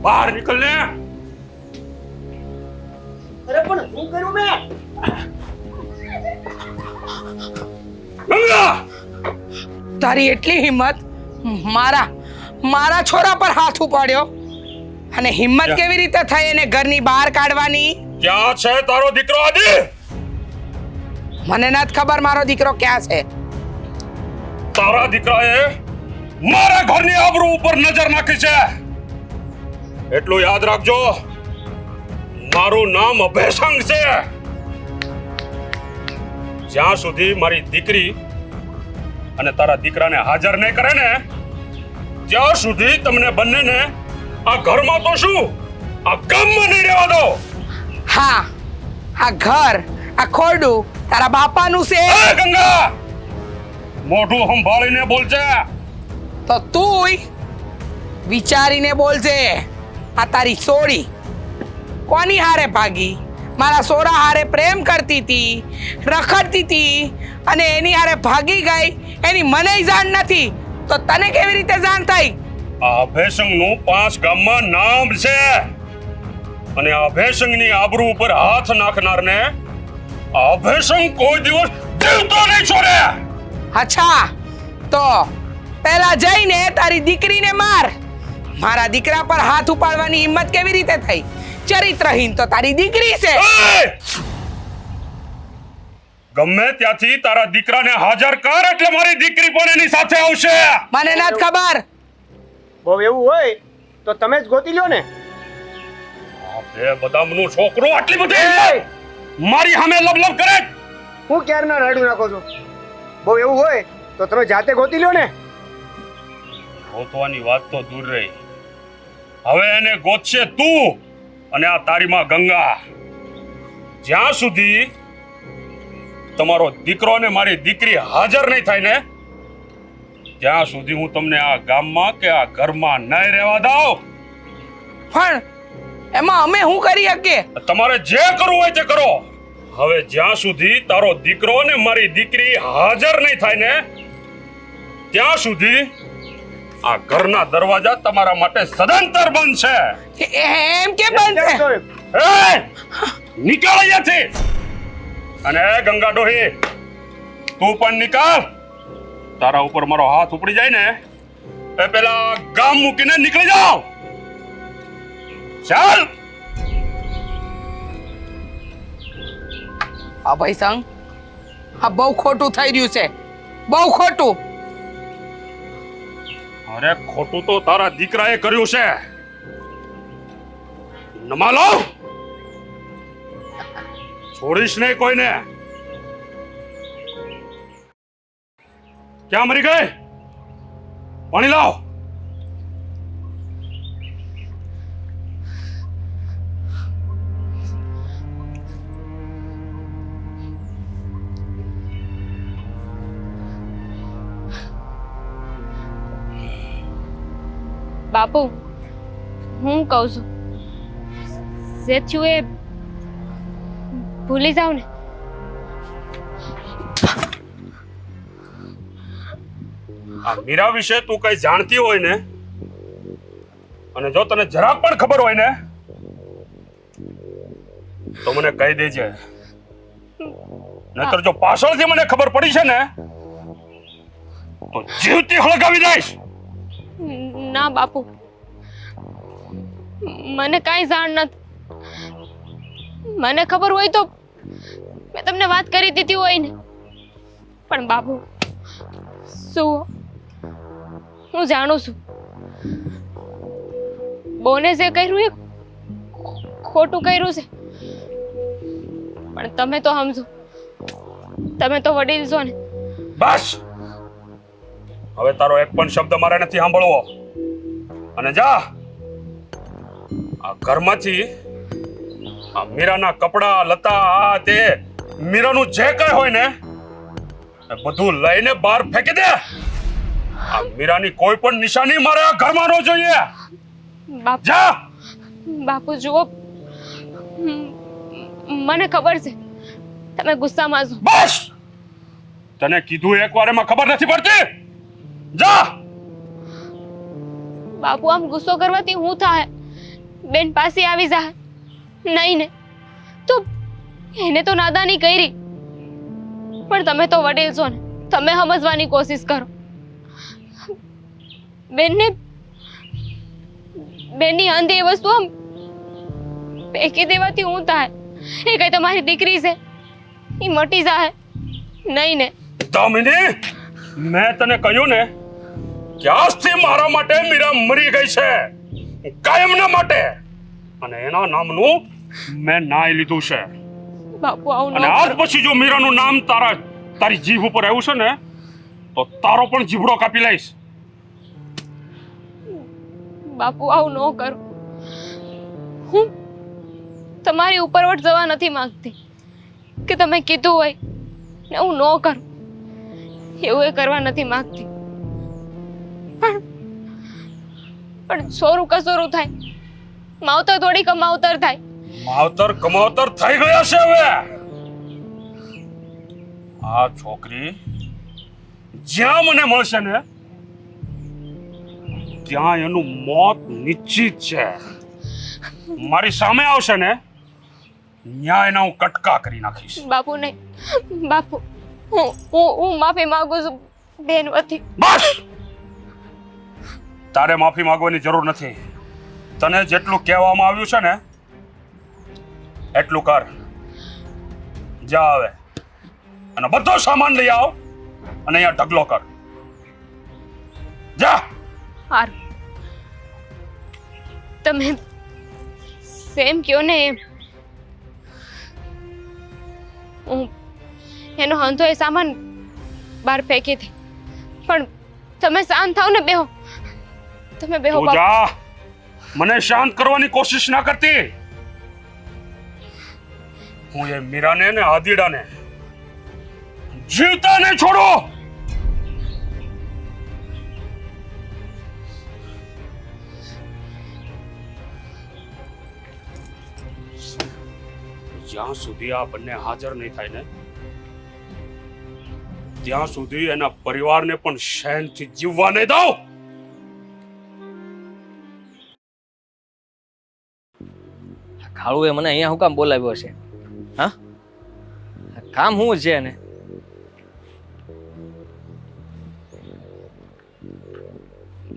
બહાર નીકળ ને. અરે પણ શું કર્યું મેં? ગંગા, તારી એટલી હિંમત મારા છોરા પર હાથ ઉપાડ્યો અને હિંમત કેવી રીતે થઈ એને ઘરની બહાર કાઢવાની? ક્યાં છે તારો દીકરો આદિ? મને નથી ખબર મારો દીકરો ક્યાં છે. તારા દીકરાએ મારા ઘરની આબરૂ ઉપર નજર નાખી છે. એટલું યાદ રાખજો, મારું નામ અભયસંગ છે. જ્યાં સુધી મારી દીકરી અને તારા દીકરાને હાજર નહીં કરે ને, ત્યાં સુધી તમને બંનેને આ ઘરમાં તો શું, આ ગામમાં નહીં રહેવા દો. હા, આ ઘર, આ ખોરડું તારા બાપાનું છે. એ ગંગા, મોઢું સંભાળીને બોલજે. તો તુંય વિચારીને બોલજે. આ તારી સોડી કોની હારે ભાગી? મારા સોરા હારે પ્રેમ કરતી હતી, રખડતી હતી અને એની હારે ભાગી ગઈ. એની મને જાણ નથી તો તને કેવી રીતે જાણ થઈ? આ અભયસંગનું 5 ગામમાં નામ છે અને આ અભયસંગની આબરૂ ઉપર હાથ નાખનારને આ અભયસંગ કોઈ દિવસ જીવતો નહીં છોડે. અચ્છા, તો પહેલા જઈને તારી દીકરીને માર. મારા દીકરા પર હાથ ઉપાડવાની હિંમત કેવી રીતે થઈ? ચરિત્રહીન તો તારી દીકરી છે. એ! ગમે ત્યાંથી તારા દીકરાને હાજર કર એટલે મારી દીકરી પણ એની સાથે આવશે. મને નથી ખબર. બહુ એવું હોય તો તમે જ ગોતી લ્યો ને. આ બે બદામનું છોકરું આટલી બધી હિંમત મારી સામે લબલબ કરે. હું ક્યારના રાડું નાખો છો? બહુ એવું હોય તો તમે જાતે ગોતી લ્યો ને. ગોતવાની વાત તો દૂર રહી, હવે એને ગોતશે તું અને આ તારી માં ગંગા. જ્યાં સુધી તમારો દીકરો ને મારી દીકરી હાજર નહીં થાય ને, ત્યાં સુધી હું તમને આ ગામમાં કે આ ઘરમાં નહીં રહેવા દઉં. પણ એમાં અમે શું કરી શકીએ? તમારે જે કરવું હોય તે કરો. હવે જ્યાં સુધી તારો દીકરો ને મારી દીકરી હાજર નહીં થાય ને, ત્યાં સુધી આ ઘરના દરવાજા તમારા માટે સદંતર બંધ છે. એમ કે બંધ છે? એ! નીકળ અહીંયાથી. અને ગંગા ડોહી, તું પણ નીકળ. તારા ઉપર મારો હાથ ઉપડી જાય ને એ પેલા ગામ મૂકીને નીકળી જાઓ. ચાલ. અભયસંગ, આ બહુ ખોટું થઈ રહ્યું છે, બહુ ખોટું. અરે ખોટું તો તારા દીકરાએ કર્યું છે. નમાલો, છોડીશ નહીં કોઈને. ક્યાં મરી ગઈ? પાણી લાવ. બાપુ, હું કહું છું, જે થયું એ ભૂલી જાવ ને. આ મીરા વિશે તું કઈ જાણતી હોય ને, અને જો તને જરાક પણ ખબર હોય ને, તો મને કહી દેજે. નહીતર જો પાછળથી મને ખબર પડી છે ને, તો જીવતી હળગાવી દઈશ. ના બાપુ, મને કાંઈ જાણ નથી. મને ખબર હોય તો મેં તમને વાત કરી દીધી હોય ને. પણ બાપુ, શું હું જાણું છું, બોને જે કર્યું એ ખોટું કર્યું છે. પણ તમે તો સમજો, તમે તો વડીલ છો ને. બસ, હવે તારો એક પણ શબ્દ મારે નથી સાંભળવો. અને જા, આ ઘરમાંથી આ મીરાના કપડા લતા આ તે મીરાનું જે કઈ હોય ને એ બધું લઈને બહાર ફેંકી દે. આ મીરાની કોઈ પણ નિશાની મારે આ ઘરમાં ન જોઈએ. બાપુ, જા. બાપુ જુઓ, મને ખબર છે તમે ગુસ્સામાં છો. બસ, તને કીધું એકવાર એમાં ખબર નથી પડતી. જા. બાપુ, આમ ગુસ્સો કરવાથી હું થાય? બેન પાસે આવી જા. નહીં ને તો એને તો નાદાની કરી, પણ તમે તો વડીલ છો ને, તમે સમજવાની કોશિશ કરો. બેનની અંધે એ વસ્તુ આમ ફેંકી દેવાથી હું થાય? એ કઈ તમારી દીકરી છે, એ મટી જાય. નહીં ને દામિની, મેં તને કહ્યું ને કે આજથી મારા માટે મીરા મરી ગઈ છે, કાયમના માટે, અને એના નામનું મેં નાય લીધું છે. બાપુ આવું અને ન આજ કરો. પછી જો મીરાનું નામ તારી જીભ ઉપર આવ્યું છે ને તો તારો પણ જીભડો કાપી લઈશ. બાપુ આવું ન કરો. હું તમારી ઉપરવટ જવા નથી માંગતી કે તમે કીધું હોય ને હું ન કરું, એવું એ કરવા નથી માંગતી. પણ સોરું કસોરું થાય, માવતર થોડી કમાવતર થાય. માવતર કમાવતર થઈ ગયા છે હવે. આ છોકરી જ્યાં મને મળશે ને ત્યાં એનું મોત નિશ્ચિત છે. મારી સામે આવશે ને ત્યાં એના હું કટકા કરી નાખીશ. બાપુ નહીં, બાપુ હું માફી માંગુ છું બેન વતી. બસ, તારે માફી માંગવાની જરૂર નથી. તને જેટલું કહેવામાં આવ્યું છે ને એટલું કર. જા આવે અને બધો સામાન લઈ આવ અને અહીંયા ઢગલો કર. જા. હારું, તમે સેમ કયો ને એમ. હું એનો હંધો એ સામાન બહાર ફેંકી દે, પણ તમે શાંત થાવ ને, બેહો. તમે બેહો તું બાપુ. જા. મને શાંત કરવાની કોશિશ ના કરતી. હું એ મીરાને ને આદિડાને જીવતા નહીં છોડો. જ્યાં સુધી આ બંને હાજર નહીં થાય ને ત્યાં સુધી એના પરિવારને પણ શાંતિથી જીવવા નહીં દઉં. કાળુએ મને અહીંયા શું કામ બોલાવ્યો છે? હા, કામ શું છે ને?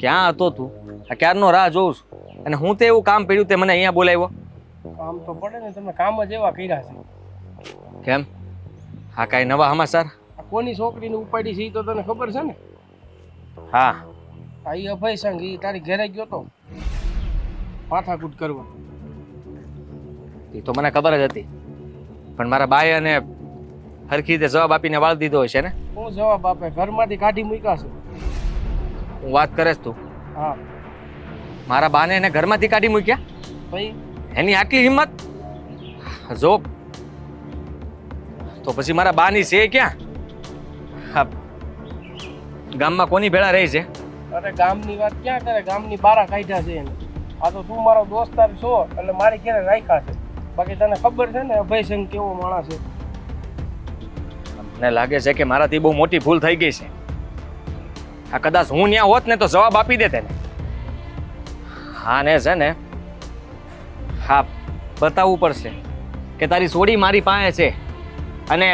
ક્યાં હતો તું? આ ક્યારનો રાહ જોઉં છું, અને હું તે એવું કામ પડ્યું તે મને અહીંયા બોલાવ્યો? કામ તો પડે ને, તમે કામ જ એવા કર્યા છે. કેમ? હા, કાંઈ નવા સમાચાર? આ કોની છોકરીને ઉપાડી છે એ તો તને ખબર છે ને? હા, આ ઈ અભય સંઘ ઈ તારી ઘરે ગયો તો માથાકૂટ કરવા. એ તો મને ખબર જ હતી, પણ મારા બાએ અને હરખી રીતે જવાબ આપીને વાળ દીધો હશે ને? શું જવાબ આપે? ઘરમાંથી કાઢી મૂક્યા છે. હું વાત કરેશ તું? હા, મારા બાને એને ઘરમાંથી કાઢી મૂક્યા? ભાઈ એની આટલી હિંમત? જો તો પછી મારા બાની છે ક્યાં? હા, ગામમાં કોની ભેળા રહી છે? અરે ગામની વાત ક્યાં કરે, ગામની બારા કાઢ્યા છે એને. આ તો તું મારો દોસ્તાર છો એટલે મારી ઘરે રાખ્યા છે. બાકી તને ખબર છે ને અભય સંઘ કેવો માણસ છે. મને લાગે છે કે મારાથી બહુ મોટી ભૂલ થઈ ગઈ છે. આ કદાચ હું ત્યાં હોત ને તો જવાબ આપી દે તેને. હા ને છે ને, હા, બતાવવું પડશે કે તારી સોડી મારી પાસે છે, અને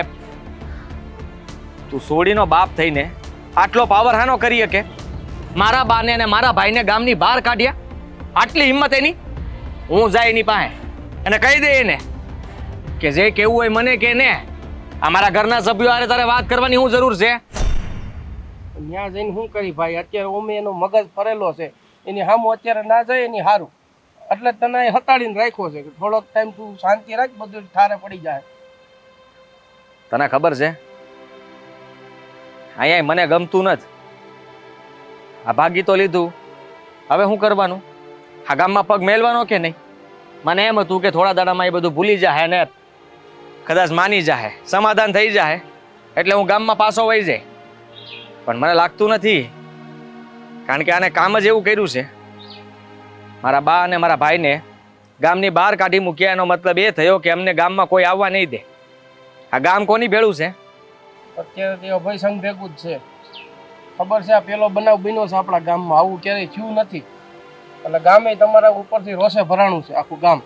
તું સોડીનો બાપ થઈને આટલો પાવર હાનો કરી શકે? મારા બાને અને મારા ભાઈને ગામની બહાર કાઢ્યા? આટલી હિંમત એની? હું જાય એની પાસે અને કહી દે એને કે જે કેવું હોય મને કે ને, અમારા ઘરના સભ્યો હારે તારે વાત કરવાની શું જરૂર છે? ત્યાં જઈને શું કરી ભાઈ? અત્યારે ઓમે એનો મગજ ફરેલો છે, એની સામું અત્યારે ના જાય એની સારું. એટલે તને હતાડીને રાખ્યો છે કે થોડોક ટાઈમ તું શાંતિ રાખ, બધું ઠારે પડી જાય. તને ખબર છે, અહીંયા મને ગમતું નથી. આ ભાગી તો લીધું, હવે શું કરવાનું? આ ગામમાં પગ મેલવાનો કે નહીં? મને એમ હતું કે થોડા દાડામાં એ બધું ભૂલી જાય ને કદાચ માની જાય, સમાધાન થઈ જાય એટલે હું ગામમાં પાછો વહી જાય. પણ મને લાગતું નથી, કારણ કે આને કામ જ એવું કર્યું છે. મારા બા અને મારા ભાઈને ગામની બહાર કાઢી મૂક્યા. એનો મતલબ એ થયો કે અમને ગામમાં કોઈ આવવા નહીં દે. આ ગામ કોની ભેળું છે? અત્યારે તે અભય સંઘ ભેગું જ છે. ખબર છે આ પેલો બનાવ બન્યો છે આપણા ગામમાં, આવું ક્યારેય થયું નથી. એટલે ગામે તમારા ઉપરથી રોષે ભરાણું છે આખું ગામ.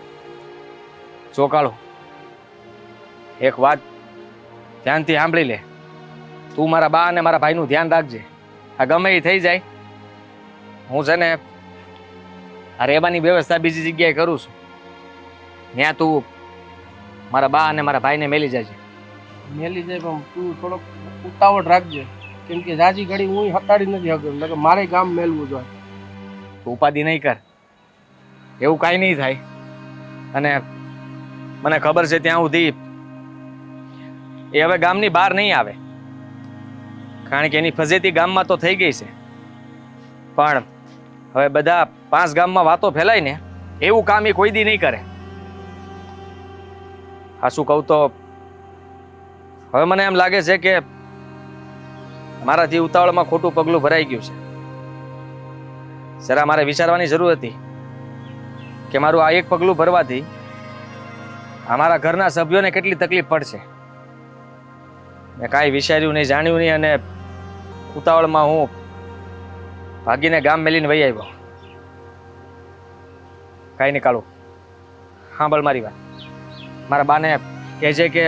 ચોકાળો એક વાત ધ્યાનથી સાંભળી લે. તું મારા બા અને મારા ભાઈનું ધ્યાન રાખજે. આ ગમે એ થઈ જાય, હું છે ને આ રહેવાની વ્યવસ્થા બીજી જગ્યાએ કરું છું. ત્યાં તું મારા બા અને મારા ભાઈને મેલી જાય. મેલી જાય પણ તું થોડોક ઉતાવળ રાખજે, કેમ કે જાજી ઘડી હું હટાડી નથી શકતો, એટલે મારે ગામ મેલવું જોઈએ. તું ઉપાધિ નહીં કર, એવું કાંઈ નહીં થાય. અને મને ખબર છે ત્યાં સુધી એ હવે ગામની બહાર નહીં આવે, કારણ કે એની ફજેતી ગામમાં તો થઈ ગઈ છે. પણ હવે બધા 5 ગામમાં વાતો ફેલાય ને એવું કામ એ કોઈ દી નહીં કરે. હા, શું કહું તો હવે મને એમ લાગે છે કે મારાથી ઉતાવળમાં ખોટું પગલું ભરાઈ ગયું છે. જરા મારે વિચારવાની જરૂર હતી કે મારું આ એક પગલું ભરવાથી અમારા ઘરના સભ્યોને કેટલી તકલીફ પડશે. મેં કાંઈ વિચાર્યું નહીં, જાણ્યું નહીં, અને ઉતાવળમાં હું ભાગીને ગામ મેલીને વહી આવ્યો. કાંઈ નહીં કાળું, સાંભળ મારી વાત. મારા બાને કહેજે કે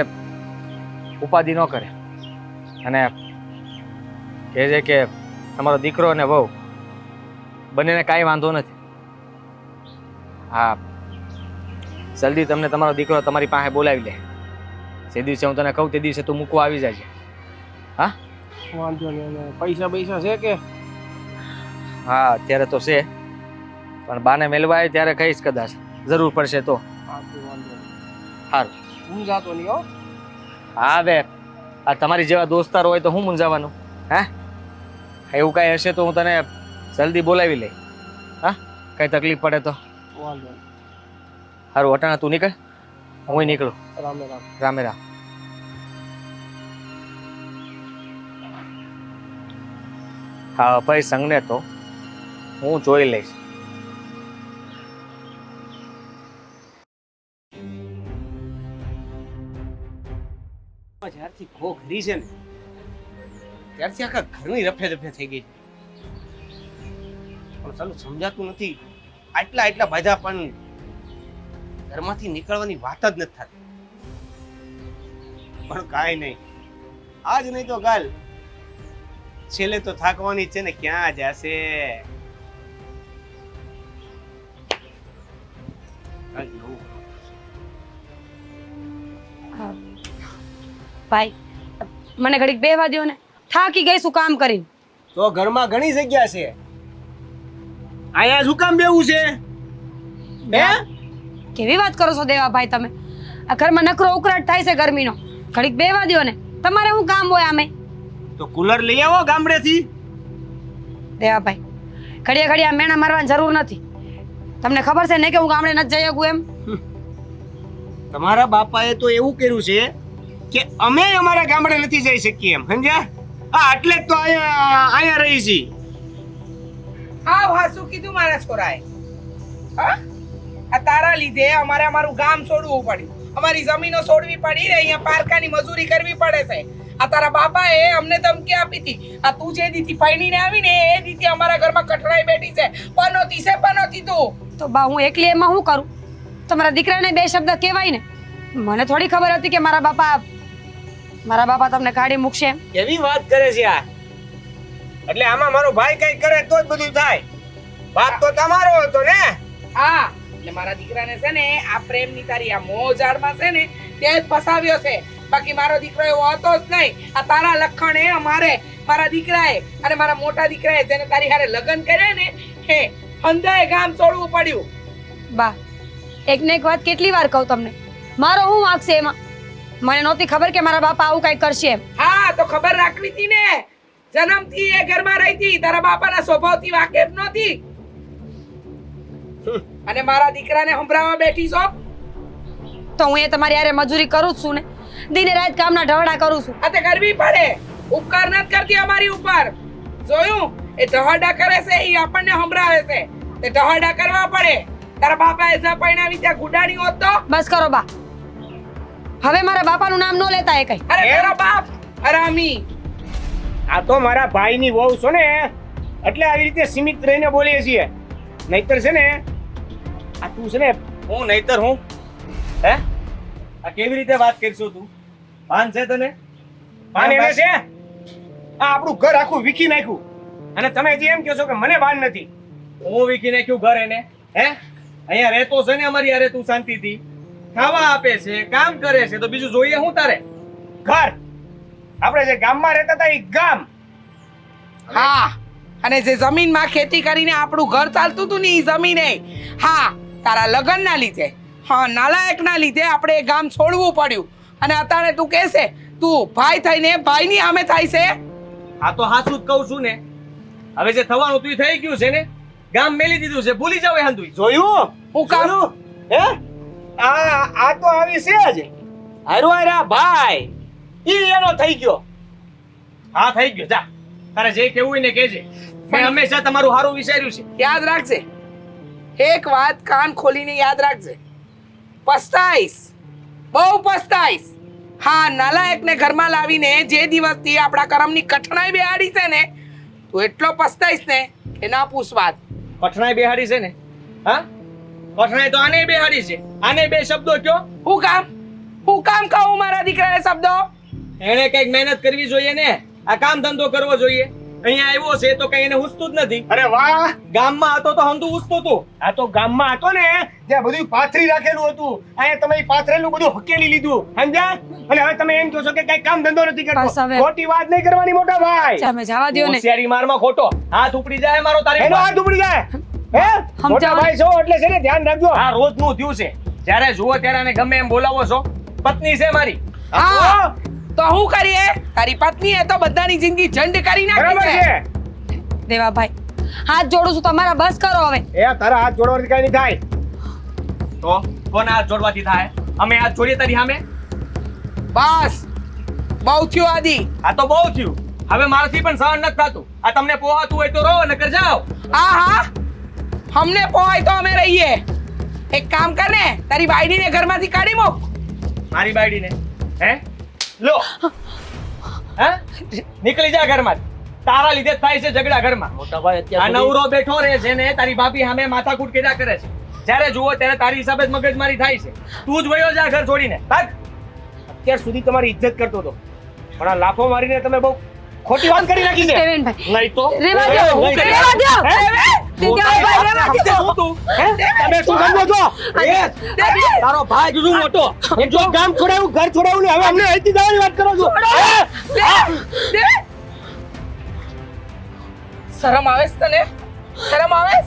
ઉપાધિ ન કરે, અને કહેજે કે તમારો દીકરો અને વહુ બંનેને કાંઈ વાંધો નથી. હા, જલ્દી તમને તમારો દીકરો તમારી પાસે બોલાવી લે. જે દિવસે હું તને કહું તે દિવસે તું મૂકવા આવી જાય. હા, વાંધો નહીં. અને પૈસા પૈસા છે કે? હા, અત્યારે તો છે, પણ બાને મેળવા આવે ત્યારે કહીશ, કદાચ જરૂર પડશે તો. હા, તો વાંધો નહીં. સારું, હું જાતો નહીં હો. હા બે, આ તમારી જેવા દોસ્તાર હોય તો હું મૂંઝાવાનું? હા, એવું કાંઈ હશે તો હું તને જલ્દી બોલાવી લઈ. હા, કાંઈ તકલીફ પડે તો. વાંધો નહીં. સારું, અટાણા તું નીકળ, હું નીકળું. રામે રામ. રામે રામ. હા, ભાઈ સંઘને તો હું જોઈ લઈશ. જ્યારથી ખો ઘરી છે ને ત્યારથી આખા ઘરની રફે રફે થઈ ગઈ છે. પણ સાલું સમજાતું નથી, આટલા બાધા પણ ઘરમાંથી નીકળવાની વાત જ નથી થતી. પણ કાંઈ નહીં, આજ નહીં તો કાલ છેલ્લે તો થાકવાની છે ને, ક્યાં જશે. ભાઈ મને ઘડીક બેહવા દ્યો ને, થાકી ગઈ શું કામ કરી. તો ઘરમાં ઘણી જગ્યા છે, અહીંયા શું કામ બેવું છે? હે, કેવી વાત કરો છો દેવાભાઈ તમે? આ ઘરમાં નકરો ઉકળાટ થાય છે ગરમીનો, ઘડીક બેહવા દ્યો ને. તમારે શું કામ હોય આમે? તો કુલર લઈ આવો ગામડેથી. દેવાભાઈ ઘડીએ ઘડીએ આ મેણા મારવાની જરૂર નથી. તમને ખબર છે ને કે હું ગામડે નથી જઈ શકું એમ? તમારા બાપાએ તો એવું કર્યું છે કે અમે અમારા ગામડે નથી જઈ શકીએ એમ, સમજ્યા? હા, એટલે જ તો અહીંયા રહી છીએ. હા, હા, શું કીધું મારા છોરાએ? હા, આ તારા લીધે અમારે અમારું ગામ છોડવું પડ્યું, અમારી જમીનો છોડવી પડી, અહીંયા પારકાની મજૂરી કરવી પડે છે. આ તારા બાપાએ અમને ધમકી આપી હતી, આ તું જે દીથી પૈણીને આવીને એ દીથી અમારા ઘરમાં કઠરાઈ બેઠી છે. પનોતી છે, પનોતી તું. તો બા હું એકલી એમાં શું કરું? તમારા દીકરાને 2 શબ્દ કહેવાય ને. મને થોડી ખબર હતી કે મારા બાપા તમને કાઢી મૂકશે એમ. કેવી વાત કરે છે આ? એટલે આમાં મારો ભાઈ કઈ કરે તો જ બધું થાય. વાત તો તમારો હતો ને. હા, એટલે મારા દીકરાને છે ને આ પ્રેમની તારી આ મોજાડમાં છે ને તે જ ફસાવ્યો છે. બાકી મારો દીકરો એવો હતો જ નહીં. આ તારા લખણે અમારે મારા દીકરાએ અને મારા મોટા દીકરાએ જેને તારી હારે લગ્ન કર્યા ને હે અંધાએ ગામ છોડવું પડ્યું. બા એક ને એક વાત કેટલી વાર કહું તમને, મારો હું વાંક છે એમાં? મને નહોતી ખબર કે મારા બાપા આવું કઈ કરશે એમ. હા, તો ખબર રાખવી હતી ને. જન્મથી એ ઘરમાં રહી હતી, તારા બાપાના સ્વભાવથી વાકેફ નહોતી. અને મારા દીકરાને સંભળાવવા બેઠી છો તો હું એ તમારી હારે મજૂરી કરું જ છું ને, દિને રાત કામના ઢહડા કરું છું. આ તે કરવી પડે. ઉપકાર નથી કરતી અમારી ઉપર. જોયું, એ ઢહડા કરે છે એ આપણને સંભળાવે છે. તે ઢહડા કરવા પડે. તારા બાપાએ જ પૈણાવી ત્યાં ગુડાણી હોત તો. બસ કરો બા, હવે મારા બાપાનું નામ ન લેતા એ કઈ. અરે તારો બાપ હરામી. આ તો મારા ભાઈની વહુ છો ને, એટલે આવી રીતે સીમિત રહીને બોલીએ છીએ. નહીતર છે ને આ તું છે ને હું નહીતર હું હે આ કેવી રીતે વાત કરશું તું ભાન છે તને ભાન એને છે આ આપણું ઘર આખું વીખી નાખ્યું અને તમે હજી એમ કહો છો કે મને ભાન નથી. હું વીખી નાખ્યું ઘર એને હે અહીંયા રહેતો છે ને અમારી યારે તું શાંતિથી ખાવા આપે છે કામ કરે છે તો બીજું જોઈએ હું તારે ઘર આપણે જે ગામમાં રહેતા હતા એ ગામ. હા અને જે જમીનમાં ખેતી કરીને આપણું ઘર ચાલતું હતું ને એ જમીને હા તારા લગ્નના લીધે હા નાલાયકના લીધે આપણે એ ગામ છોડવું પડ્યું અને અત્યારે તું કહેશે તું ભાઈ થઈને ભાઈની સામે થાય છે. આ તો હાસું જ કહું છું ને હવે જે થવાનું તું થઈ ગયું છે ને ગામ મેલી દીધું છે ભૂલી જાવ એ હંધુય જોયું હું કામ જોયું? હે આ તો આવી છે જ હરવારા ભાઈ ઈ એનો થઈ ગયો. હા થઈ ગયો જા તારે જે કેવું હોય ને કહેજે મેં હંમેશા તમારું સારું વિચાર્યું છે યાદ રાખજે એક વાત કાન ખોલીને યાદ રાખજે પસ્તાઈશ બહુ પસ્તાઈશ. હા નાલાયકને ઘરમાં લાવીને જે દિવસથી આપણા કરમની કઠણાઈ બેહાડી છે ને તું એટલો પસ્તાઈશ ને કે ના પૂછ વાત. કઠણાઈ બેહાડી છે ને હા કઠણાઈ તો આને બેહાડી છે આને બે શબ્દો કયો હું કામ કહું મારા દીકરાને શબ્દો. એને કઈક મહેનત કરવી જોઈએ ને આ કામ ધંધો કરવો જોઈએ અહીંયા આવ્યો છે તો કઈ એને હુસતું જ નથી અરે વાહ ગામમાં હતો તો હંધું હુસતું હતું આ તો ગામમાં હતો ને જ્યાં બધું પાથરી રાખેલું હતું અહીંયા તમે ઈ પાથરેલું બધું હકેલી લીધું સમજ્યા અને હવે તમે એમ કહો છો કે કઈ કામ ધંધો નથી બસ કરતો. હવે. ખોટી વાત નહીં કરવાની મોટા ભાઈ. તમે જવા દ્યો ને હોશિયારી મારમાં ખોટો હાથ ઉપડી જાય મારો તારી એનો હાથ ઉપડી જાય હે મોટા ભાઈ છો એટલે છે ને ધ્યાન રાખજો. આ રોજનું થયું છે જ્યારે જુઓ ત્યારે આને ગમે એમ બોલાવો છો પત્ની છે મારી હા તો હું કરીએ તારી પત્નીએ તો બધાની જિંદગી ઝંડ કરી બરાબર નાખી છે. છે દેવાભાઈ હાથ જોડું છું તમારા બસ કરો હવે. એ તારા હાથ જોડવાથી કઈ નહીં થાય. તો કોના હાથ જોડવાથી થાય અમે હાથ જોડીએ તારી સામે બસ બહુ થયું આદિ. આ તો બહુ થયું હવે મારાથી પણ સહન નથી થતું આ તમને પોહાતું હોય તો રહો નકર જાઓ હા અમને પોહાય તો અમે રહીએ. એક કામ કર ને તારી બાયડીને ઘરમાંથી કાઢી મૂક. મારી બાયડીને હે લો હે નીકળી જા ઘરમાં તારા લીધે જ થાય છે ઝઘડા ઘરમાં મોટા ભાઈ આ અત્યારે નવરો બેઠો રહે છે ને તારી ભાભી સામે માથાકૂટ કર્યા કરે છે જ્યારે જુઓ ત્યારે તારી હિસાબે જ મગજમારી થાય છે તું જ વયો જા ઘર છોડીને ભાગ અત્યાર સુધી તમારી ઇજ્જત કરતો હતો પણ આ લાફો મારીને તમે બહુ ખોટી વાત કરી નાખી છે. દેવેનભાઈ નહીં તો રેવા દ્યો, નહીં. રેવા દ્યો. દેવાભાઈ, રેવા તે દ્યો. શું તું? હે? તમે શું સમજો છો તારો ભાઈ જુદું મોટો એમ જો ગામ છોડાયું ઘર છોડાયું ને હવે અમને અહીંથી જવાની વાત કરો છો દે. શરમ આવે છે તને શરમ આવે છે?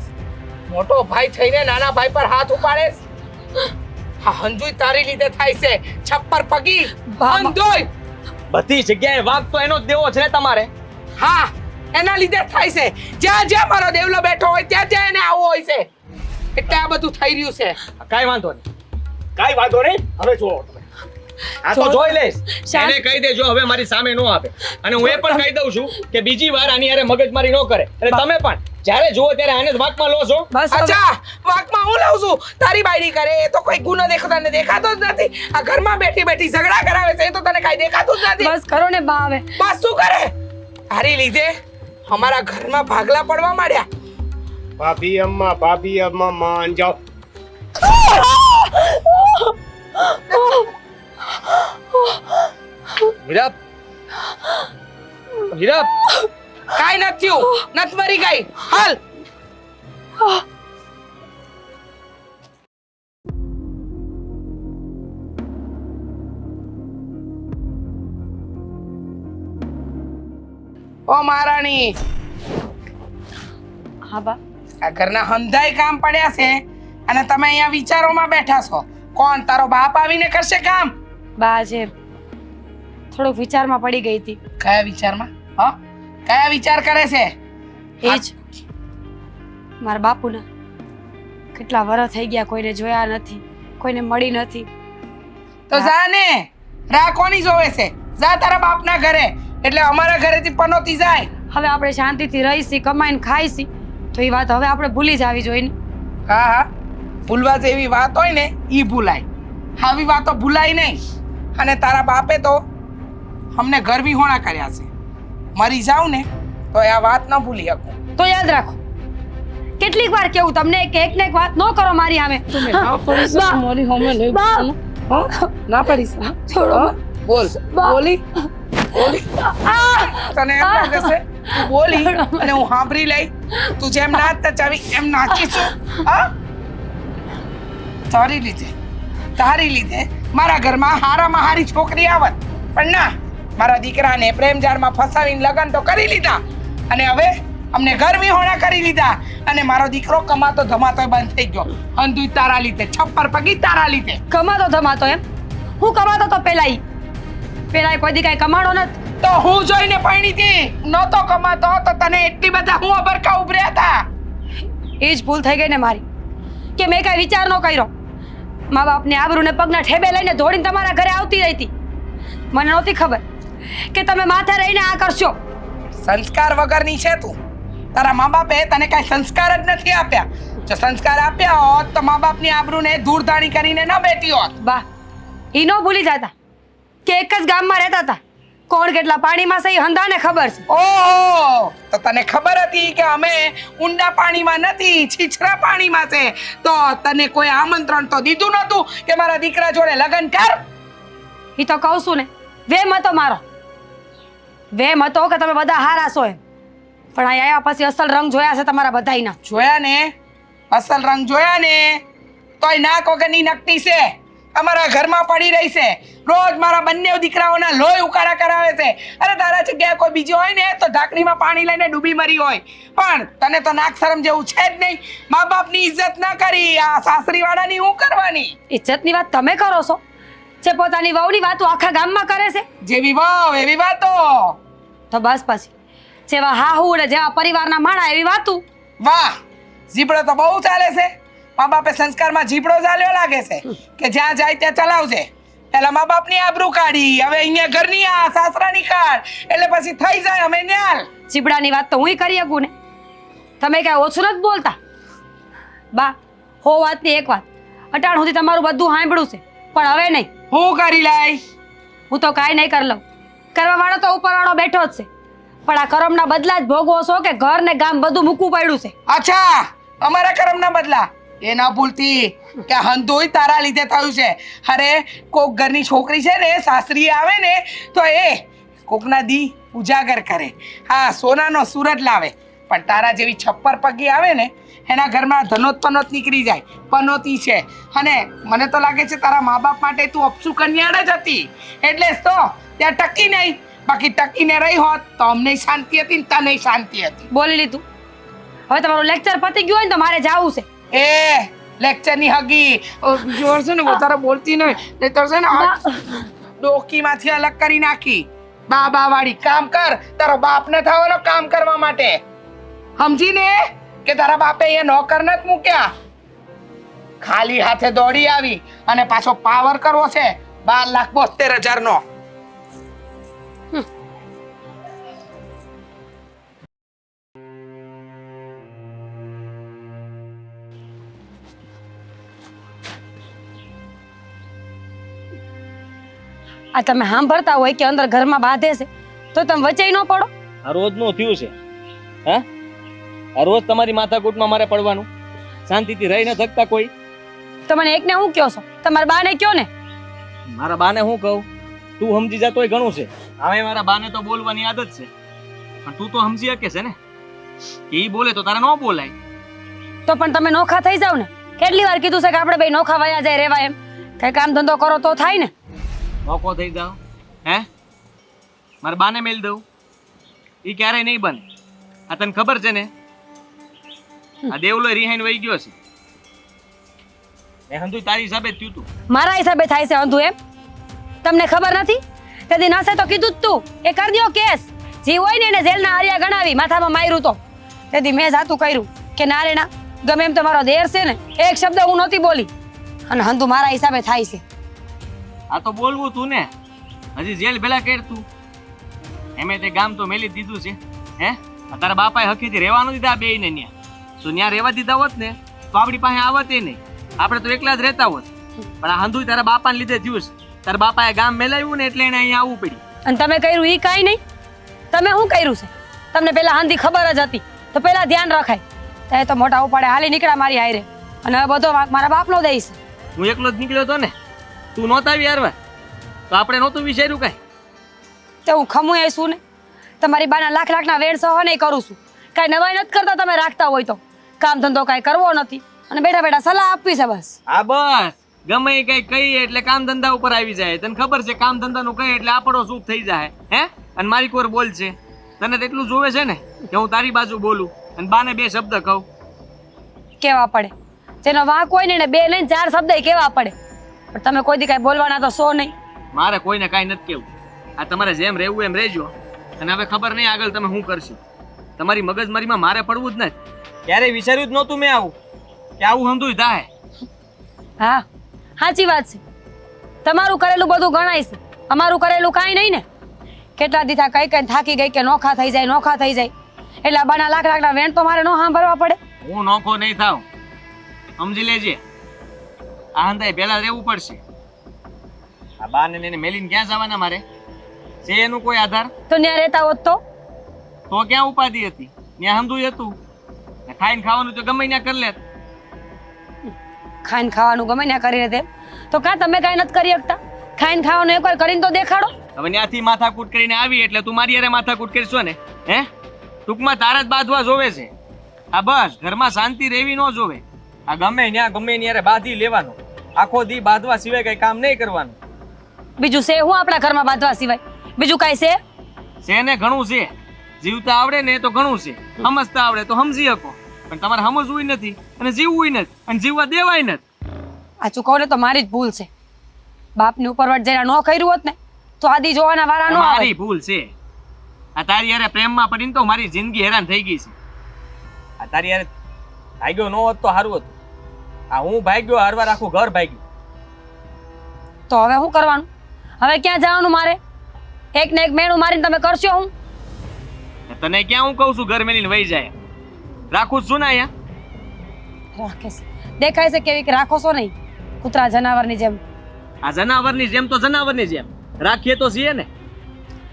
મોટો ભાઈ થઈને નાના ભાઈ પર હાથ ઉપાડે છે? હા હંજુય તારી લીધે થાય છે છપ્પર પગી બાબા. અંધોય. બધી જગ્યાએ વાંક તો એનો જ દેવો છે ને તમારે હા એના લીધે જ થાય છે જ્યાં જ્યાં મારો દેવલો બેઠો હોય ત્યાં ત્યાં એને આવું હોય છે એટલે આ બધું થઈ રહ્યું છે. કાઈ વાંધો નહીં કાઈ વાંધો નહીં હવે જુઓ તમે આ તો જોઈ લઈશ શાંત. એને કહી દેજો હવે મારી સામે નો આપે અને હું એ પણ કહી દઉં છું કે બીજી વાર આની હારે મગજમારી ન કરે એટલે તમે પણ જ્યારે જુઓ ત્યારે આને જ વાંકમાં લો છો બસ હવે. અચ્છા વાકમાં હું લાવું છું તારી બાયડી કરે એ તો કોઈ ગુનો તને દેખાતો જ નથી. આ ઘરમાં બેઠી બેઠી ઝઘડા કરાવે છે એ તો તને કાંઈ દેખાતું જ નથી. બસ કરો ને બા હવે. બસ શું કરે તારી લીધે અમારા ઘરમાં ભાગલા પડવા માંડ્યા. ભાભી અમ્મા માન જાઓ હીરા હીરા કાંઈ નથી થયું નથી મરી ગઈ હાલ. ઓ મહારાણી હા બા આ ઘરના હંધાઈ કામ પડ્યા છે અને તમે અહીંયા વિચારોમાં બેઠા છો. કોણ તારો બાપ આવીને કરશે કામ? બા આજે થોડોક વિચારમાં પડી ગઈ હતી. કયા વિચારમાં? હા કયા વિચાર કરે છે? એ જ મારા બાપુના કેટલા વર્ષ થઈ ગયા કોઈને જોયા નથી કોઈને મળી નથી. તો જા ને રા કોની જોવે છે? જા તારા બાપના ઘરે એટલે અમારા ઘરેથી પનોતી જાય. હવે આપણે શાંતિથી રહીશી કમાઈને ખાઈશી તો એ વાત હવે આપણે ભૂલી જ આવી જોઈએ ને. હા ભૂલવા જેવી વાત હોય ને ઈ ભૂલાય આવી વાતો ભૂલાય નહીં. અને તારા બાપે તો અમને ઘર વિહોણા કર્યા છે. મરી જાવ ને તો આ વાત ન ભૂલી શકું. તો યાદ રાખો કેટલીક વાર કેવું તમને કે એક ને એક વાત ન કરો મારી સામે તમે ના પડીશ બા. મારી સામે નહીં બા. બોલવાનું. હા? ના પડીશ હા? છોડો હા? બોલ બા. બોલી બોલી તને એમ લાગે છે તું બોલી અને હું સાંભળી લઈ તું જેમ નાચતા ચાવી એમ નાચીશું હા તારી લીધે મારા ઘરમાં હારામાં હારી છોકરી આવત પણ ના મારા દીકરાને પ્રેમ જાળમાં ફસાવીને લગ્ન તો કરી લીધા અને હવે અમને ઘર વિહોણા કરી લીધા અને મારો દીકરો કમાતો ધમાતો બંધ થઈ ગયો અંધુય તારા લીધે છપ્પર પગી તારા લીધે કમાતો ધમાતો એમ હું કમાતો તો પેલા કોઈ દી કાંઈ કમાડો નથી તો હું જોઈને પરણી હતી નહોતો કમાતો તો તને એટલી બધા હું અબરકા ઉભર્યા હતા એ જ ભૂલ થઈ ગઈ ને મારી કે મેં કાંઈ વિચાર ન કર્યો મા બાપની આબરૂને પગના ઠેબે લઈને દોડીને તમારા ઘરે આવતી રહી હતી મને નહોતી ખબર કે તમે માથે રહીને આ કરશો સંસ્કાર વગરની છે તું તારા મા બાપે તને કાંઈ સંસ્કાર જ નથી આપ્યા જો સંસ્કાર આપ્યા હોત તો મા બાપની આબરૂને ધૂળધાણી કરીને ન બેઠી હોત બા ઈ ન ભૂલી જતા કે એક જ ગામમાં રહેતા હતા કોણ કેટલા પાણીમાં છે એ હંધાને ખબર છે ઓહો તો તને ખબર હતી કે અમે ઊંડા પાણીમાં નથી છીછરા પાણીમાં છે તો તને કોઈ આમંત્રણ તો દીધું નહોતું કે મારા દીકરા જોડે લગ્ન કર ઈ તો કહું છું ને વેમ હતો મારો વેમ હતો કે તમે બધા હારા છો એમ પણ અહીં આવ્યા પછી અસલ રંગ જોયા છે તમારા બધાયના જોયા ને અસલ રંગ જોયા ને તોય નાક વગરની નકટી છે અમારા ઘરમાં પડી રહી છે રોજ મારા બંને દીકરાઓના લોહી ઉકાળા કરાવે છે અરે તારા જગ્યાએ કોઈ બીજો હોય ને તો ઢાંકણીમાં પાણી લઈને ડૂબી મરી હોય પણ તને તો નાક શરમ જેવું છે જ નહીં મા બાપની ઇજ્જત ના કરી આ સાસરીવાળાની હું કરવાની ઇજ્જતની વાત તમે કરો છો જે પોતાની વહુની વાતો આખા ગામમાં કરે છે જેવી વાવ એવી વાતો તો બસ પછી જેવા હાહુ ને જેવા પરિવારના માણા એવી વાતું વાહ જીબડો તો બહુ ચાલે છે મા બાપે સંસ્કારમાં જીબડો ચાલ્યો લાગે છે કે જ્યાં જાય ત્યાં ચલાવશે પેલા મા બાપની આબરૂ કાઢી હવે અહીંયા ઘરની આ સાસરાની કાઢ એટલે પછી થઈ જાય અમે ન્યાલ ચીબડાની વાત તો હુંય કરી શકું ને તમે કાંઈ ઓછું નથી બોલતા બા હો વાતની એક વાત અટાણ સુધી તમારું બધું સાંભળ્યું છે પણ હવે નહીં હું કરી લાય હું તો કાંઈ નહીં કરી લઉં કરવા વાળો તો ઉપરવાળો બેઠો જ છે પણ આ કરમના બદલા જ ભોગવો છો કે ઘર ને ગામ બધું મૂકવું પડ્યું છે અચ્છા અમારા કર્મના બદલા એ ના ભૂલતી કે હંધોય તારા લીધે થયું છે અરે કોક ઘરની છોકરી છે ને સાસરી આવે ને તો એ કોકના દી ઉજાગર કરે હા સોનાનો સુરત લાવે પણ તારા જેવી છપ્પર પગી આવે ને એના ઘરમાં ધનોત પનોત નીકળી જાય પનોતી છે અને મને તો લાગે છે તારા મા બાપ માટે તું અપસુ કન્યાડ જ હતી એટલે જ તો ત્યાં ટકી નહીં બાકી ટકીને રહી હોત તો અમને શાંતિ હતી ને તને શાંતિ હતી બોલી લીધું હવે તમારું લેક્ચર પતી ગયું હોય ને તો મારે જાવું છે એ લેક્ચરની હગી જોર છે ને વધારે બોલતી નહીં નહીતર છે ને ડોકીમાંથી અલગ કરી નાખી બા વાળી કામ કર તારો બાપ ને થવાનો કામ કરવા માટે સમજીને કે તારા બાપે અહીંયા નોકર નથી મૂક્યા ખાલી હાથે દોડી આવી અને પાછો પાવર કરવો છે 12,72,000 નો આ તમે સાંભળતા હોય કે અંદર ઘરમાં બાંધે છે તો તમે વચ્ચે ન પડો આ રોજનું થયું છે હે આ રોજ તમારી માથાકૂટમાં મારે પડવાનું શાંતિથી રહી ન શકતા કોઈ તમને એકને હું કહો છો તમારા બાને કયો ને મારા બાને હું કહું તું સમજી જા તોય ઘણું છે હવે મારા બાને તો બોલવાની આદત છે પણ તું તો સમજી શકે છે ને કે ઈ બોલે તો તારે ન બોલાય તો પણ તમે નોખા થઈ જાવ ને કેટલી વાર કીધું છે કે આપણે બે નોખા વયા જાય રેવા એમ કઈ કામ ધંધો કરો તો થાય ને મોકો થઈ જાવ હે મારા બાને મેલ દઉં ઈ ક્યારેય નહીં બને આ તને ખબર છે ને આ દેવલો રિહાઈન વહી ગયો છે એ હંધુય તારી હિસાબે જ થયું તું મારા હિસાબે થાય છે અંધુ એમ તમને ખબર નથી કદી નાસે તો કીધું જ તું એ કરી દ્યો કેસ જે હોય ને એને જેલના હારિયા ગણાવી માથામાં માર્યું તો તેથી મેં જાતું કર્યું કે ના રે ના ગમે એમ તમારો દેર છે ને એક શબ્દ હું નહોતી બોલી અને હંધુ મારા હિસાબે થાય છે આ તો બોલવું તું ને હજી જેલ ભેલા કેર તું એમે તે ગામ તો મેલી દીધું છે હે તારા બાપાએ હકીથી રહેવાનું દીધા બે ને ન્યા તો ન્યા રહેવા દીધા હોત ને તો આપણી પાસે આવત એ નહીં આપણે તો એકલા જ રહેતા હોત પણ આ હંધુય તારા બાપાને લીધે થયું છે તારા બાપાએ ગામ મેલાવ્યું ને એટલે એને અહીંયા આવવું પડ્યું અને તમે કર્યું ઈ કાંઈ નહીં તમે શું કર્યું છે તમને પેલા હાંધી ખબર જ હતી તો પેલા ધ્યાન રખાય ત્યારે તો મોટા ઉપાડે હાલી નીકળ્યા મારી હારે, અને હવે બધો વાંક મારા બાપનો દઈશ. હું એકલો જ નીકળ્યો હતો ને, તું નહોતા આવી હારવા, તો આપણે નહોતું વિચાર્યું કાંઈ. તે હું ખમું આવીશું ને, તમારી બાના લાખ લાખના વેણ સહ નહીં કરું છું. કાંઈ નવાઈ નથી કરતા તમે રાખતા હોય તો. કામ ધંધો કાંઈ કરવો નથી અને બેઠા બેઠા સલાહ આપવી છે બસ. હા બસ, ગમે એ કઈ કહીએ એટલે કામ ધંધા ઉપર આવી જાય. તને ખબર છે કામ ધંધાનું કહીએ એટલે આપણો સુખ થઈ જાય. હે, અને મારી કોર બોલ છે, તને તો એટલું જોવે છે ને કે હું તારી બાજુ બોલું અને બાને બે શબ્દ કહું. કેવા પડે, જેનો વાંક હોય ને બે નહીં 4 શબ્દ કેવા પડે. પણ તમે કોઈ દી કાંઈ બોલવાના તો સો નહીં. મારે કોઈને કાંઈ નથી કેવું. આ તમારે જેમ રહેવું એમ રહેજો. અને હવે ખબર નહીં આગળ તમે શું કરશો. તમારી મગજમારીમાં મારે પડવું જ નથી. ક્યારેય વિચાર્યું જ નહોતું મેં આવું, કે આવું હંધુય થાય. હા, સાચી વાત છે. તમારું કરેલું બધું ગણાય છે, અમારું કરેલું કાંઈ નહીં ને. કેટલા દીધા કઈ કઈ થાકી ગઈ કે નોખા થઈ જાય. એટલે બાના લાખ લાખના વેણ તો મારે ન સાંભળવા પડે. હું નોખો નહીં થાવ, સમજી લેજે. આ હંધાય પહેલા રહેવું પડશે. આ બાને ને એને મેલીને ક્યાં જવાના મારે? છે એનું કોઈ આધાર? તો ત્યાં રહેતા હોત તો ક્યાં ઉપાધિ હતી? ત્યાં હંધુય હતું. ને ખાઈને ખાવાનું તો ગમે ત્યાં કરી લે. ખાઈને ખાવાનું ગમે ત્યાં કરીને તેમ તો કાં તમે કાંઈ નથી કરી શકતા? ખાઈને ખાવાનું એકવાર કરીને તો દેખાડો. હવે ત્યાંથી માથાકૂટ કરીને આવી એટલે તું મારી હારે માથાકૂટ કરશો ને? હે, ટૂંકમાં તારા જ બાંધવા જોવે છે. આ બસ ઘરમાં શાંતિ રહેવી ન જોવે. આ ગમે ત્યારે બાંધી લેવાનું. આખો દી બાંધવા સિવાય કઈ કામ નહીં કરવાનું. બીજું છે હું આપણા ઘરમાં બાંધવા સિવાય? બીજું કાંઈ છે? છે ને, ઘણું છે. જીવતા આવડે ને તો ઘણું છે, સમજતા આવડે તો સમજી શકો. પણ તમારે સમજવું નથી અને જીવવું નથી અને જીવવા દેવાય નથી. આ ચૂકવને તો મારી જ ભૂલ છે. બાપની ઉપરવટ જરા ન કર્યું હોત ને તો આદી જોવાના વારા ન આવે. મારી ભૂલ છે. આ તારી હારે પ્રેમમાં પડીને તો મારી જિંદગી હેરાન થઈ ગઈ છે. આ તારી હારે ભાગ્યો ન હોત તો સારું હતું. આ હું ભાગ્યો હારવાર આખું ઘર ભાગ્યું. તો હવે શું કરવાનું? હવે ક્યાં જવાનું મારે? એક ને એક મેણું મારીને તમે કરશો હું? તને ક્યાં હું કહું છું ઘર મેલીને વહી જાય? રાખું છું ને અહીંયા. રાખે છે, દેખાય છે કેવી કે રાખો છો નહીં, કૂતરા જનાવરની જેમ. આ જનાવરની જેમ તો જનાવરની જેમ રાખીએ તો છીએ ને.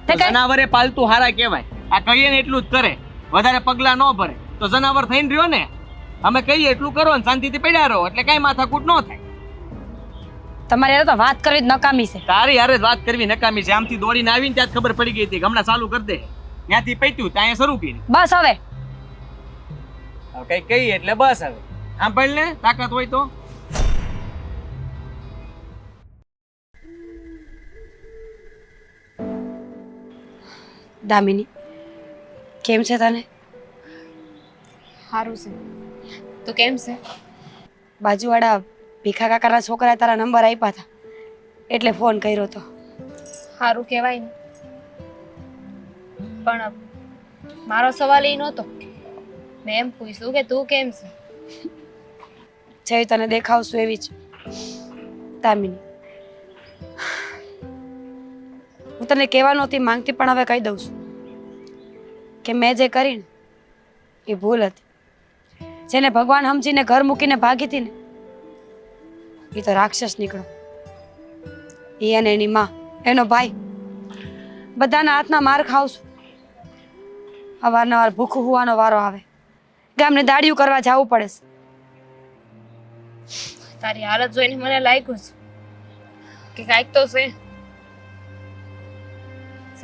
તે કઈ- જનાવરે પાલતુ હારા કહેવાય. આ કહીએ ને એટલું જ કરે, વધારે પગલા ન ભરે તો જનાવર થઈને રહ્યો ને. અમે કહીએ એટલું કરો ને શાંતિથી પડ્યા રહો એટલે કઈ માથાકૂટ ન થાય. તમારે હારે તો વાત કરવી જ નકામી છે. તારી હારે જ વાત કરવી નકામી છે. આમથી દોડીને આવીને ત્યાં જ ખબર પડી ગઈ હતી કે હમણાં ચાલુ કરી દે. ત્યાંથી પૈત્યું ત્યાં શરૂ કરી. બસ હવે કઈ કહીએ એટલે બસ હવે સાંભળ ને, તાકાત હોય તો. દામિની, કેમ છે તને? સારું છે. તું કેમ છે? બાજુવાળા ભીખા કાકાના છોકરાએ તારા નંબર આપ્યા હતા એટલે ફોન કર્યો હતો. સારું કહેવાય ને. પણ મારો સવાલ એ નહોતો. મેં એમ પૂછ્યું કે તું કેમ છે? જેવી તને દેખાવશું એવી જ. દામિની, હું તને કહેવા નહોતી માંગતી પણ હવે કહી દઉં છું કે મેં જે કરીને એ ભૂલ હતી. જેને ભગવાન સમજીને ઘર મૂકીને ભાગી હતી ને એ તો રાક્ષસ નીકળો. એ અને એની માં, એનો ભાઈ, બધાના હાથના માર ખાવ છું. અવારનવાર ભૂખું હોવાનો વારો આવે, ગામને દાડિયું કરવા જવું પડે છે. તારી હાલત જોઈને મને લાગ્યું છે કે કાંઈક તો છે